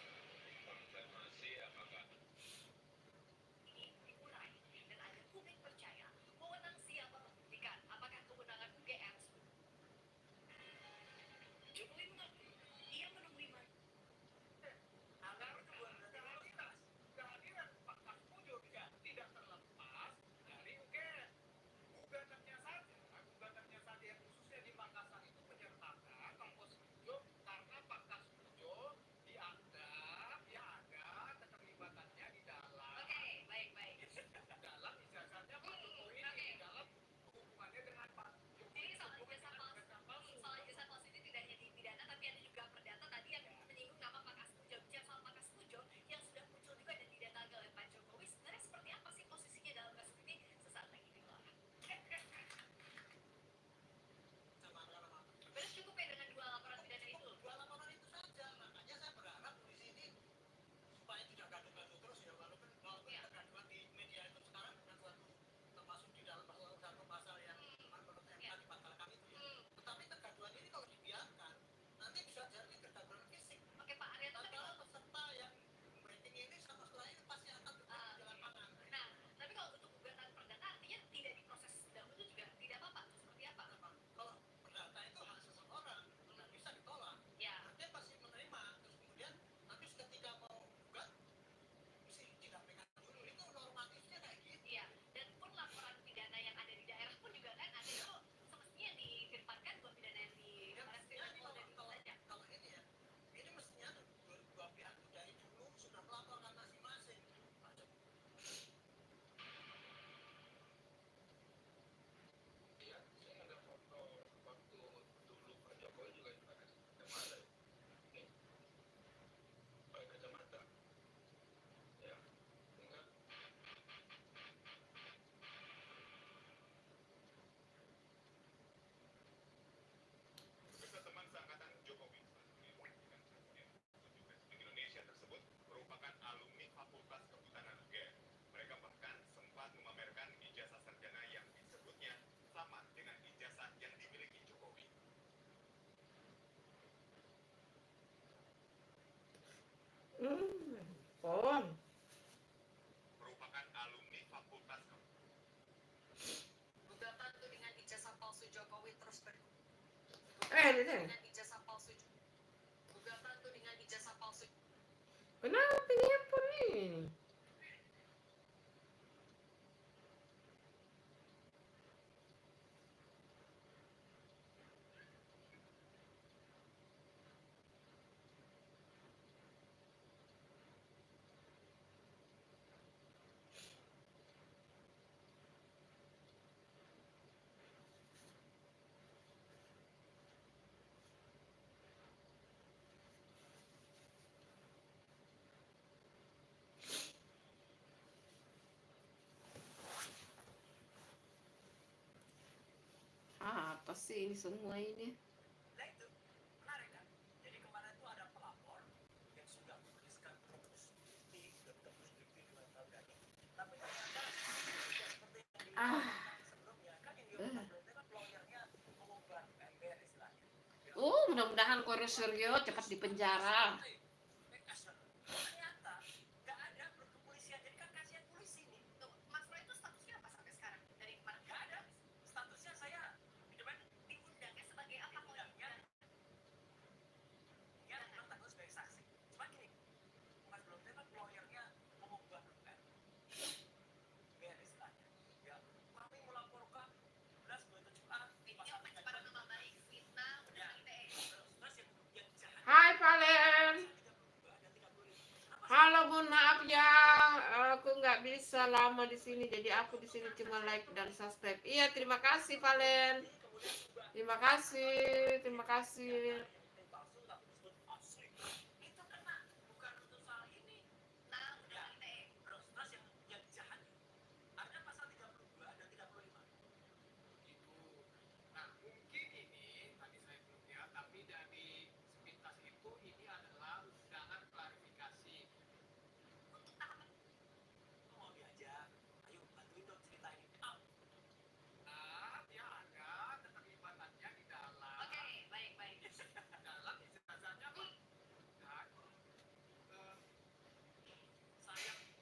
Merupakan alumni Fakultas Gugatan tudingan ijazah palsu Jokowi terus bergulir. Gugatan tudingan ijazah palsu. Kenapa ini handphone ini? Apa sih ini semua ini? Nah itu menarik kan? Jadi kemarin itu ada pelapor yang sudah menuliskan proposisi dan bukti dengan harganya. Tapi ternyata tidak seperti yang sebelumnya kan yang diungkapkan kan lawyernya mengubah ember istilahnya. Mudah-mudahan Korea Suryo cepat dipenjara. Ternyata nggak ada kepolisian. Jadi kan kasihan polisi nih. Tuh, Mas Roy itu statusnya apa sampai sekarang? Dari kemarin Halo Bun, maaf ya, aku nggak bisa lama di sini, jadi aku di sini cuma like dan subscribe. Iya, terima kasih Valen. Terima kasih, terima kasih. yang palsu tapi disebut asli. Itu kena, bukan untuk soal ini. Nah, Ya, undang ITE. terus yang jahat ada pasal 32 dan 35. Itu. Nah, mungkin ini tadi saya belum lihat, tapi dari sepintas itu ini adalah undangan klarifikasi. Untuk apa? Lu mau diajak? Ayo bantuin dong cerita ini. Au. Nah, dia ada keterlibatannya di dalam. Oke, baik. Dalam ijazahnya Pak. Dan saya bisu.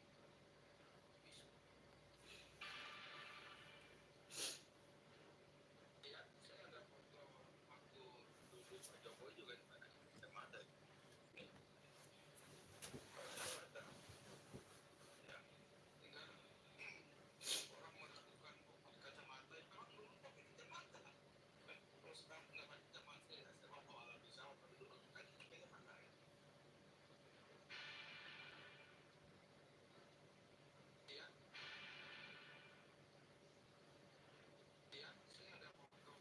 Iya, saya ada foto waktu dulu Pak Jokowi juga di sana. Saya ada. Nih. Saya ada. Ya, tinggal orang melakukan pakai kacamata itu memang belum pakai kacamata. Kalau sekarang nggak pakai kacamata ya, saya mau bawa alat pesawat tapi dulu kan pakai kacamata ya. Iya, iya, saya ada foto.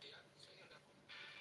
Iya, saya ada foto. Iya.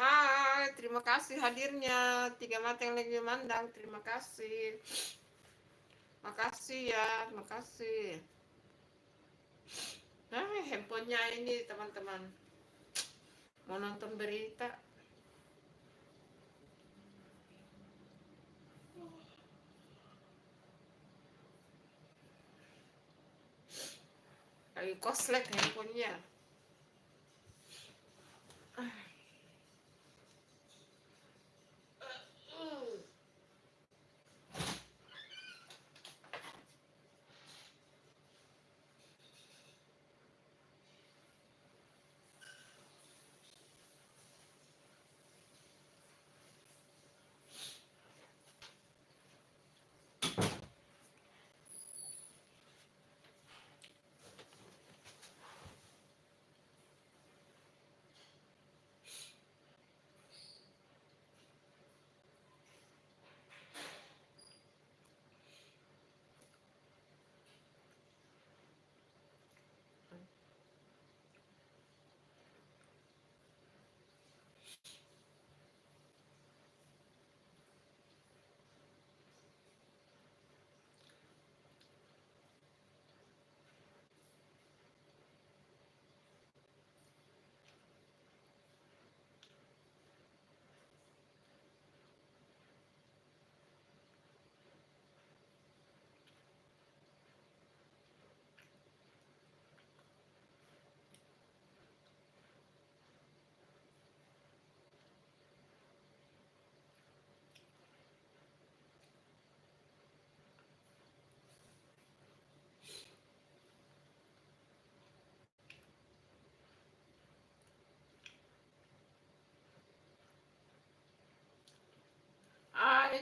Hai, terima kasih hadirnya. Tiga mata yang lagi memandang, terima kasih. Makasih ya, makasih. Handphonenya ini teman-teman. Mau nonton berita. Lagi koslet handphonenya.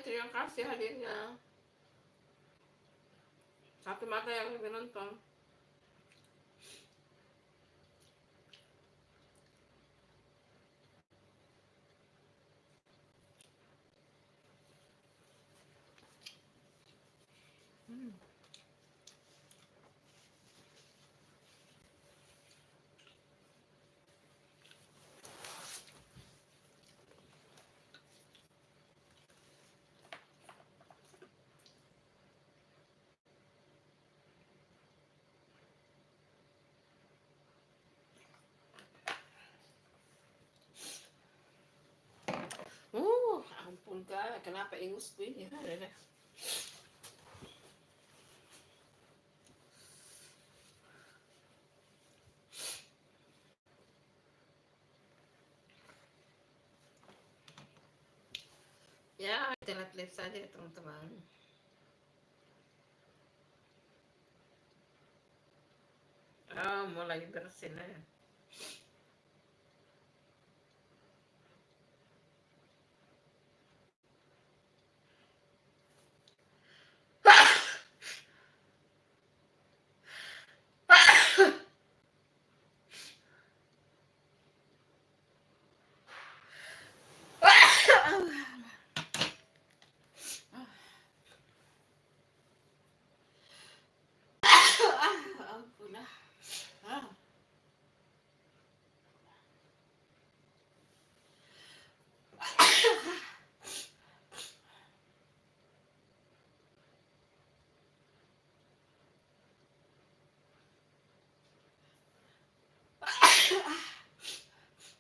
Terima kasih hadirnya. Satu mata yang lagi nonton. ampun kak, kenapa ingusku ini? Ada deh. Ya, kita lihat saja teman-teman. Oh, mulai bersinar. Ampun lah. Ah.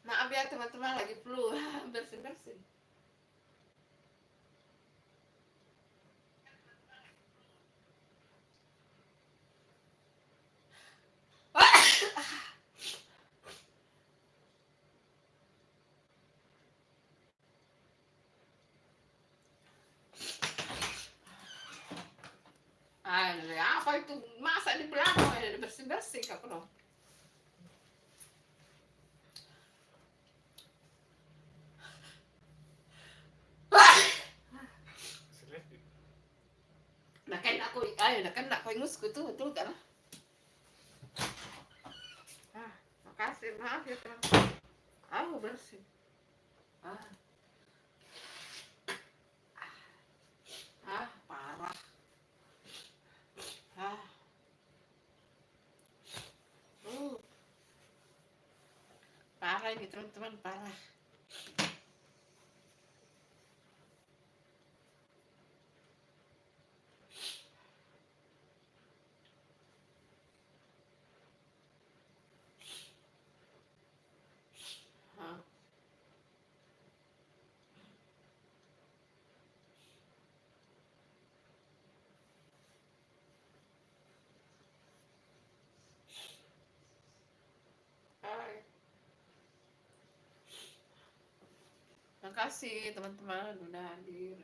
Maaf ya teman-teman, lagi flu. Bersin-bersin. Apa itu? Masa di belakang ada bersih-bersih kak dong. Nah kan aku, ingusku tuh, betul kan? Makasih, maaf ya teman. Aku bersih. Parah. Parah ini teman-teman, parah. Makasih teman-teman udah hadir.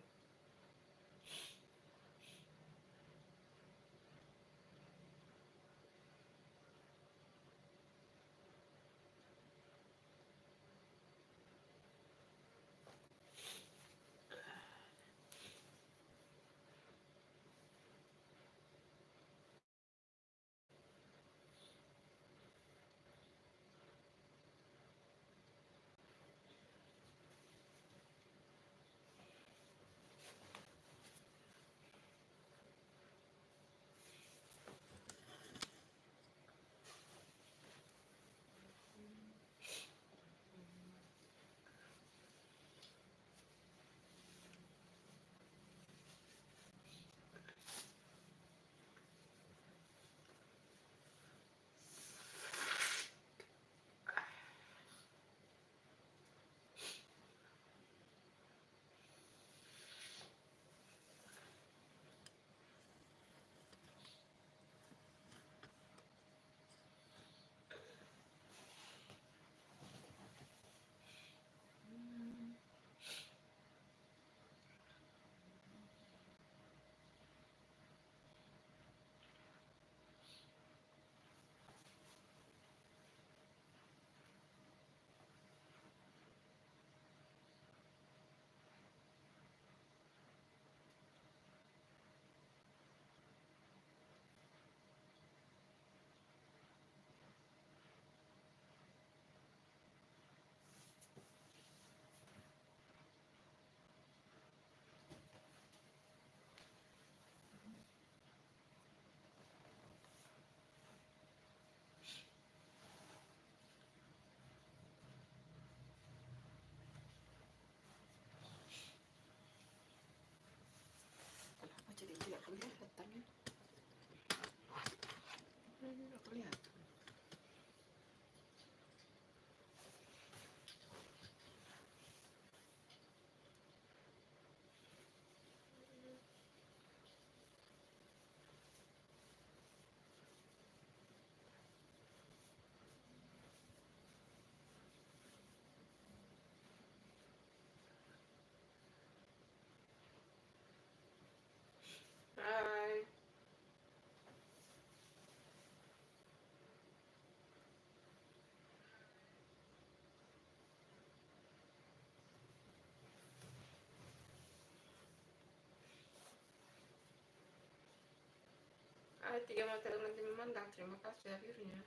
3 mata nanti memandang. Terima kasih akhirnya.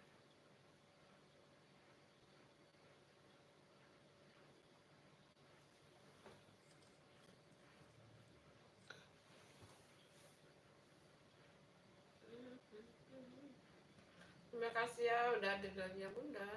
Terima kasih ya udah ada lagi ya Bunda.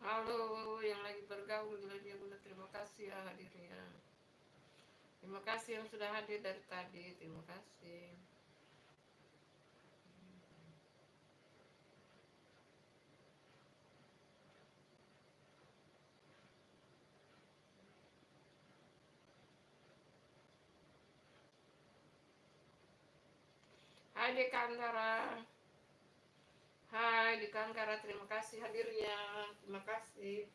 Halo yang lagi bergabung di Live Bunda, terima kasih ya hadirnya. Terima kasih yang sudah hadir dari tadi, terima kasih. Hai Dekantara. Hai Dekantara, terima kasih hadirnya. Terima kasih.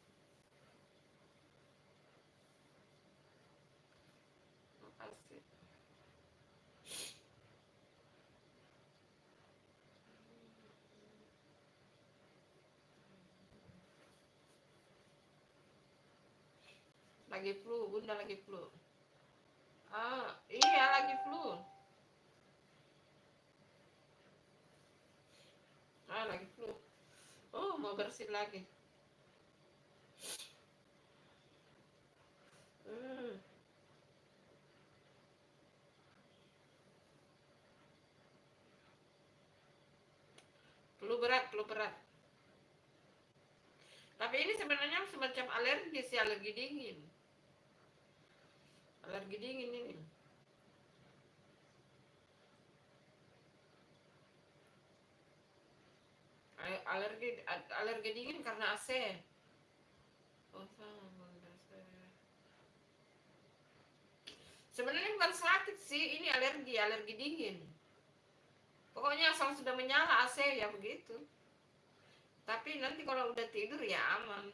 Terima kasih. Lagi flu, Bunda lagi flu. Iya lagi flu. Lagi flu. Oh, mau bersin lagi. Flu berat, flu berat. Tapi ini sebenarnya semacam alergi sih, alergi dingin. Alergi dingin ini. Alergi dingin karena AC. Oh, sama Bunda saya. Sebenarnya bukan sakit sih, ini alergi dingin. Pokoknya asal sudah menyala AC ya begitu. Tapi nanti kalau udah tidur ya aman.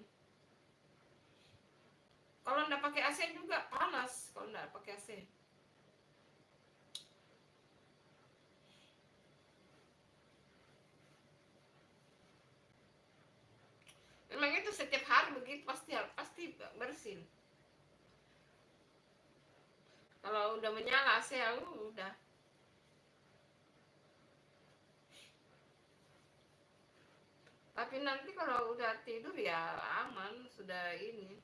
Kalau nggak pakai AC juga panas kalau nggak pakai AC. Memang itu setiap hari begitu, pasti bersin. Kalau udah menyala AC ya udah. Tapi nanti kalau udah tidur ya aman, sudah ini.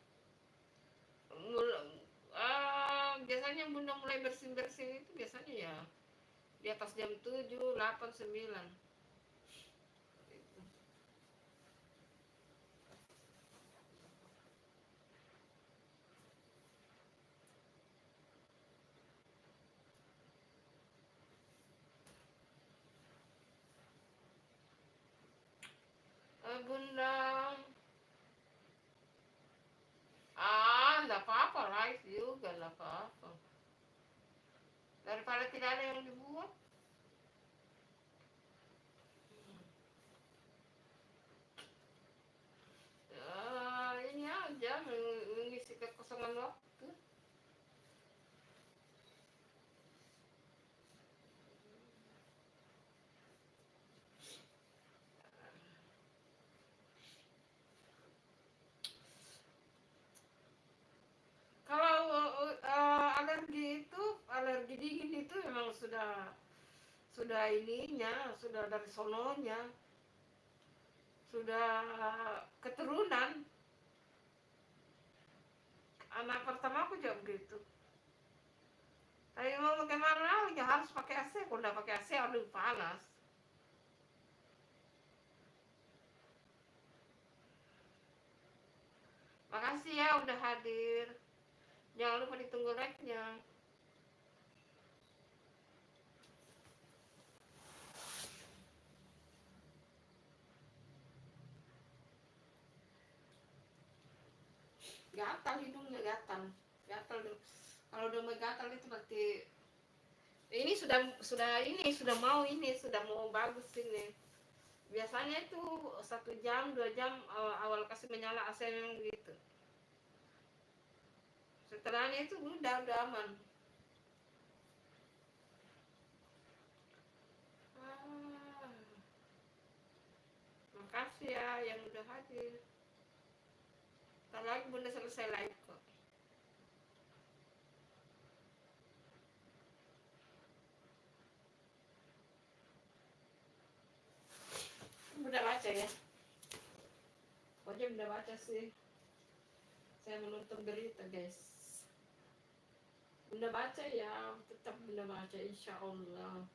Biasanya Bunda mulai bersin-bersin itu biasanya ya di atas jam 7, 8, 9. Bunda, enggak apa-apa, live juga enggak apa-apa. Daripada tidak ada yang dibuat. Ini aja mengisi kekosongan waktu. Kalau alergi dingin itu memang sudah ininya, sudah dari sononya, sudah keturunan. Anak pertama aku juga begitu. Tapi mau bagaimana lagi harus pakai AC, kalau nggak pakai AC aduh panas. Makasih ya udah hadir. Jangan lupa ditunggu like-nya. Gatal hidungnya, gatal. Gatal. Kalau udah gatal itu berarti ini sudah mau bagus ini. Biasanya itu 1 jam 2 jam awal kasih menyala AC gitu. Setelahnya itu udah aman. Makasih ya yang udah hadir. Ntar lagi bunda selesai live kok. Udah baca ya. Pokoknya udah baca sih. Saya menonton berita guys. Bunda baca ya, tetap bunda baca insya Allah.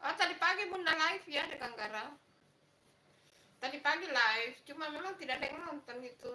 Oh tadi pagi bunda live ya dengan Gara. Tadi pagi live, cuma memang tidak ada yang nonton gitu.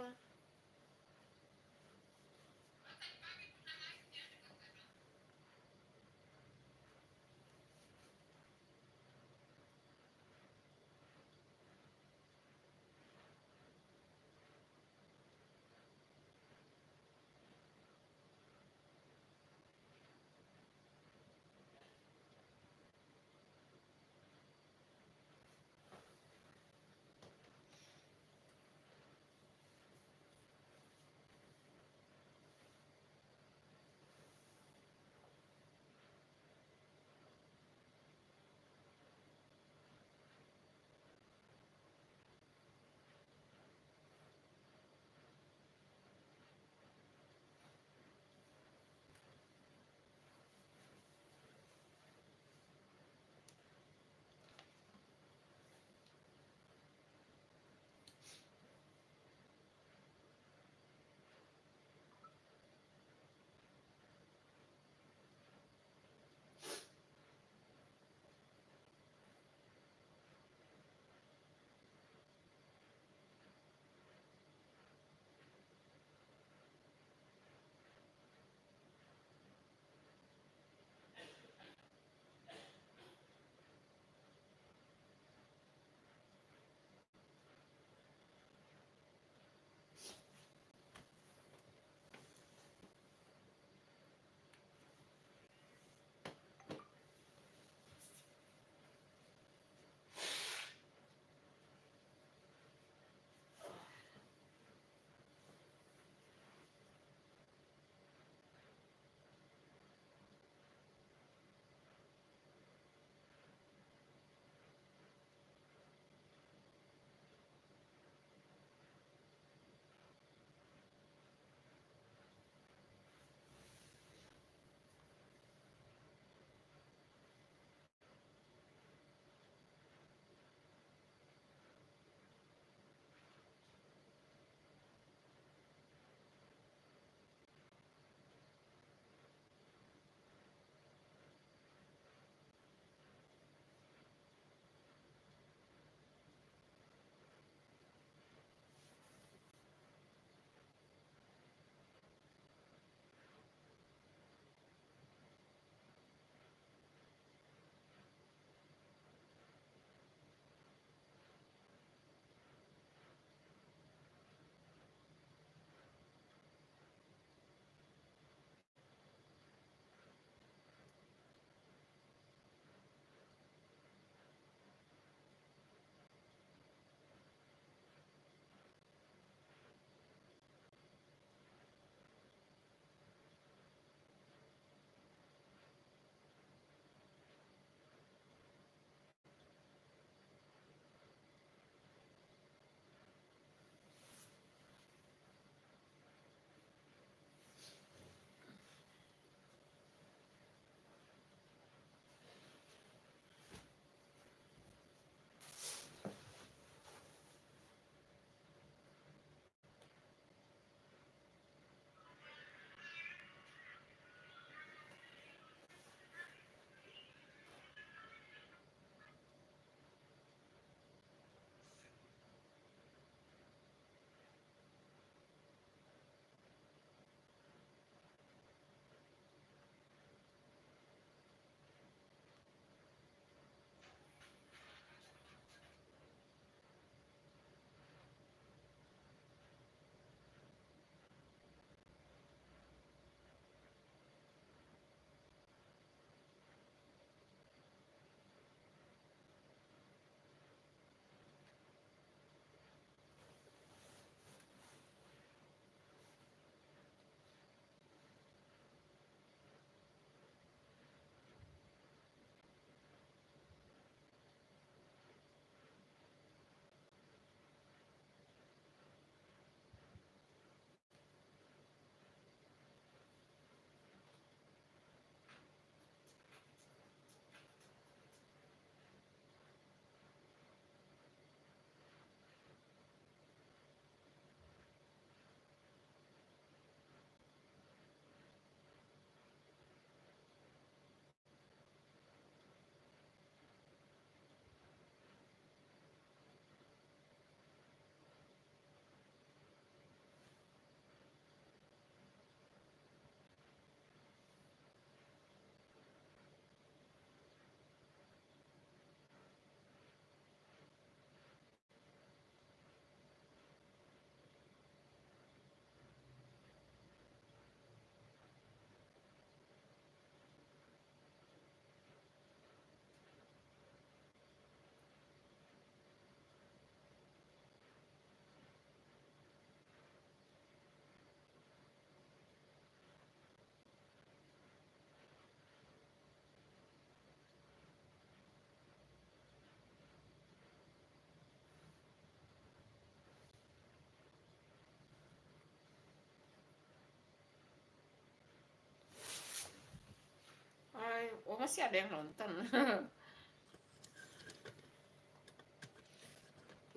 masih ada yang nonton.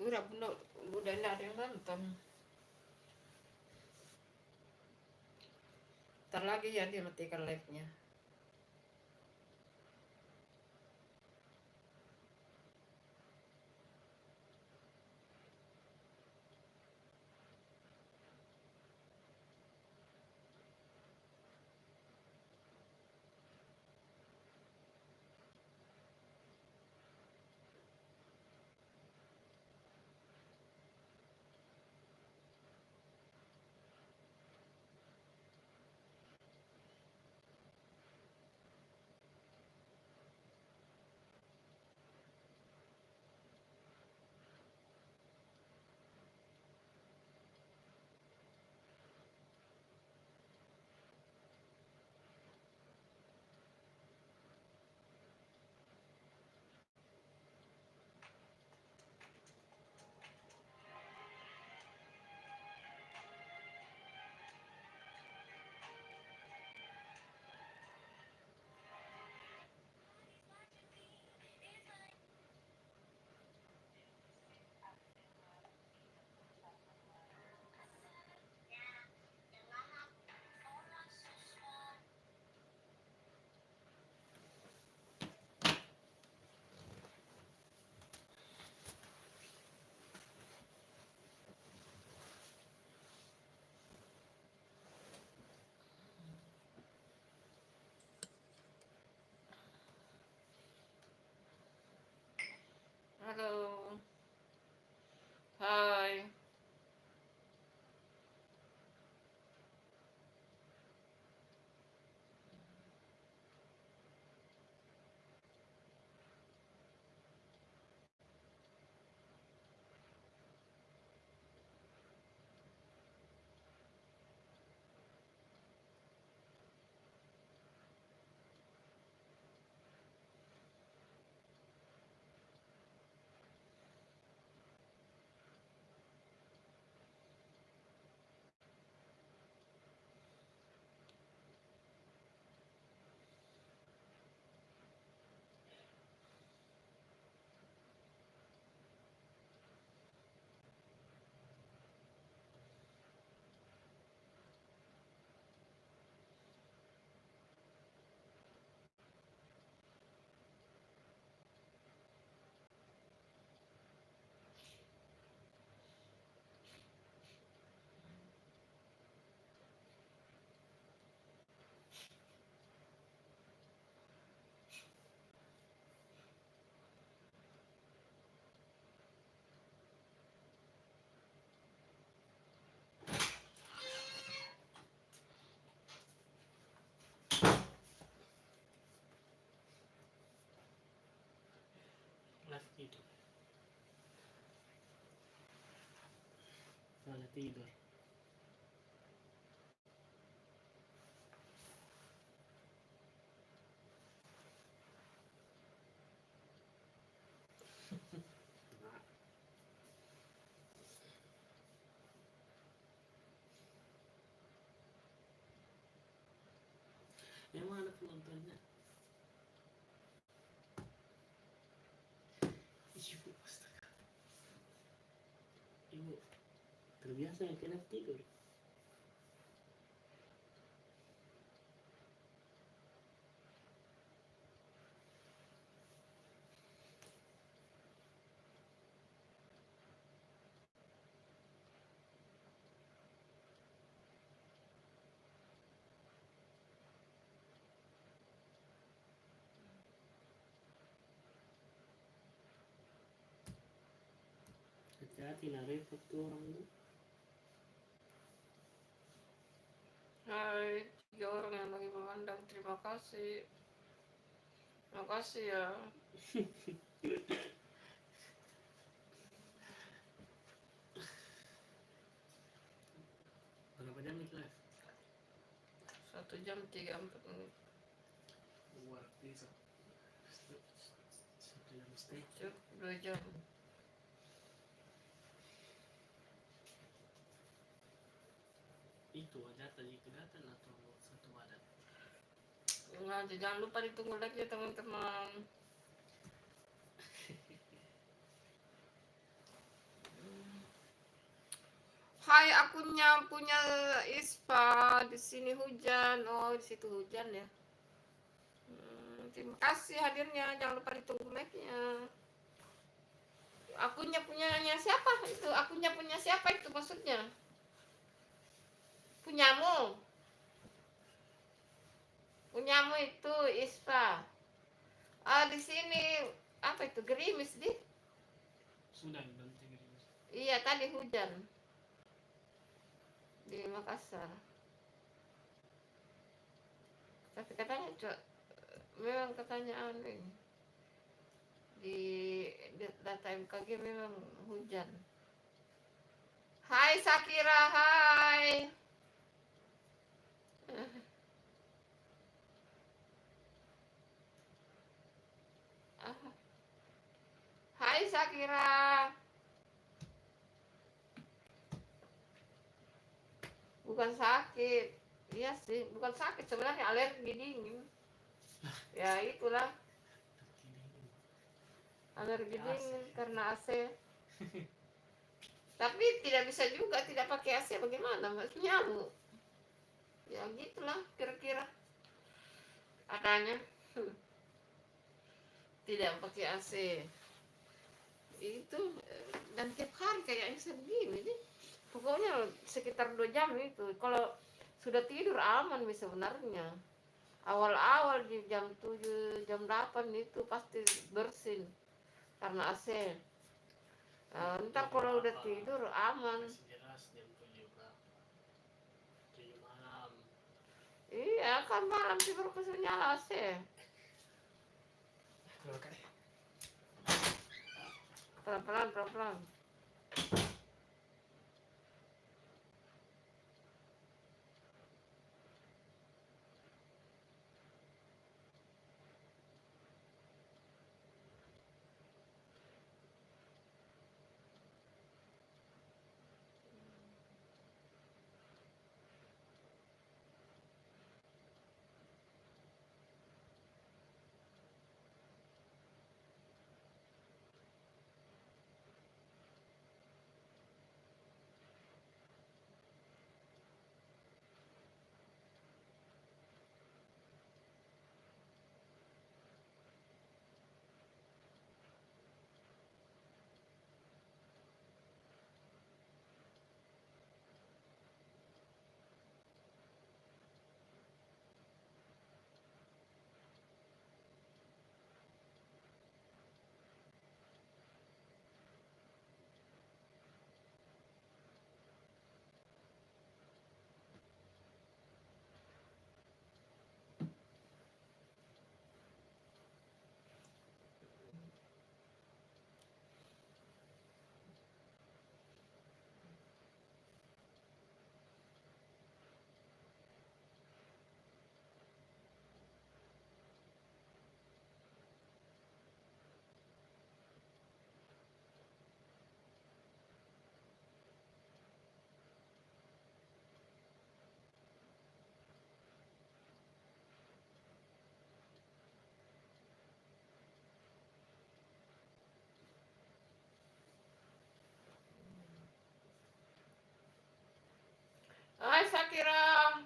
Udah enggak ada yang nonton. Ntar lagi ya dia matikan live-nya. Halo. Hai. Malah tidur. Malah tidur. Yang mana penontonnya? Ibu, astaga. Ibu terbiasa yang kena tidur. Hati-hati lah repot tuh orang itu. Hai, 3 orang yang lagi memandang. Terima kasih. Terima kasih ya. Berapa jam itu live? 1 jam 34 menit. Luar biasa. 1 jam setengah. Cuk, 2 jam. Itu data itu data atau satu wadah? Nah, jangan lupa ditunggu lagi ya teman-teman. Hai, akunnya punya Ispa. Di sini hujan. Oh, di situ hujan ya. Terima kasih hadirnya. Jangan lupa ditunggu like-nya. Akunnya punyanya siapa itu? Akunnya punya siapa itu maksudnya? Punyamu. Punyamu itu Ispa. Ah, di sini apa itu? Gerimis di? Sudah nanti gitu. Iya, tadi hujan di Makassar. Tapi katanya memang katanya aneh. Di data MKG memang hujan. Hai Sakira, hai. Hai Sakira. Bukan sakit. Iya sih, bukan sakit sebenarnya, alergi dingin. Ya itulah, alergi dingin karena AC. Tapi tidak bisa juga tidak pakai AC, bagaimana? Maksudnya nyamuk. Ya gitulah kira-kira. Adanya tidak pakai AC. Itu dan tiap hari kayaknya segini nih. Pokoknya sekitar 2 jam itu. Kalau sudah tidur aman sebenarnya. Awal-awal di jam 7, jam 8 itu pasti bersin karena AC. Ntar kalau udah tidur aman. Jelas jam 7 berapa? 7 malam. Iya kan malam tidur kasih nyala AC. Pelan-pelan, pelan-pelan. Hai Sakira.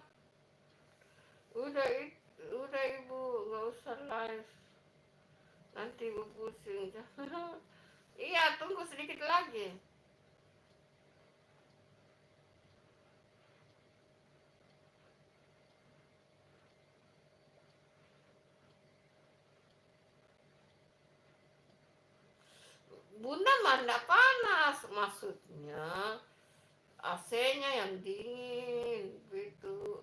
Udah ibu, nggak usah live. Nanti ibu pusing. Iya, tunggu sedikit lagi. Bunda mana panas, maksudnya AC-nya yang dingin gitu.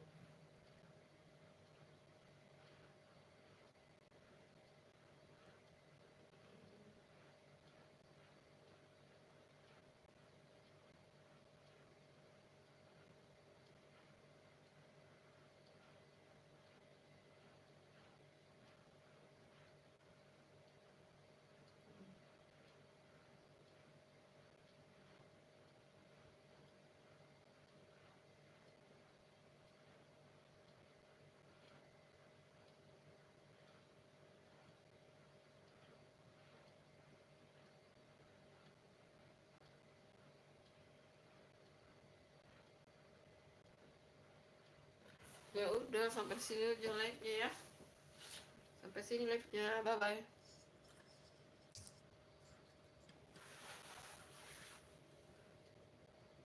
Ya udah sampai sini aja live-nya ya. Sampai sini live-nya. Bye bye.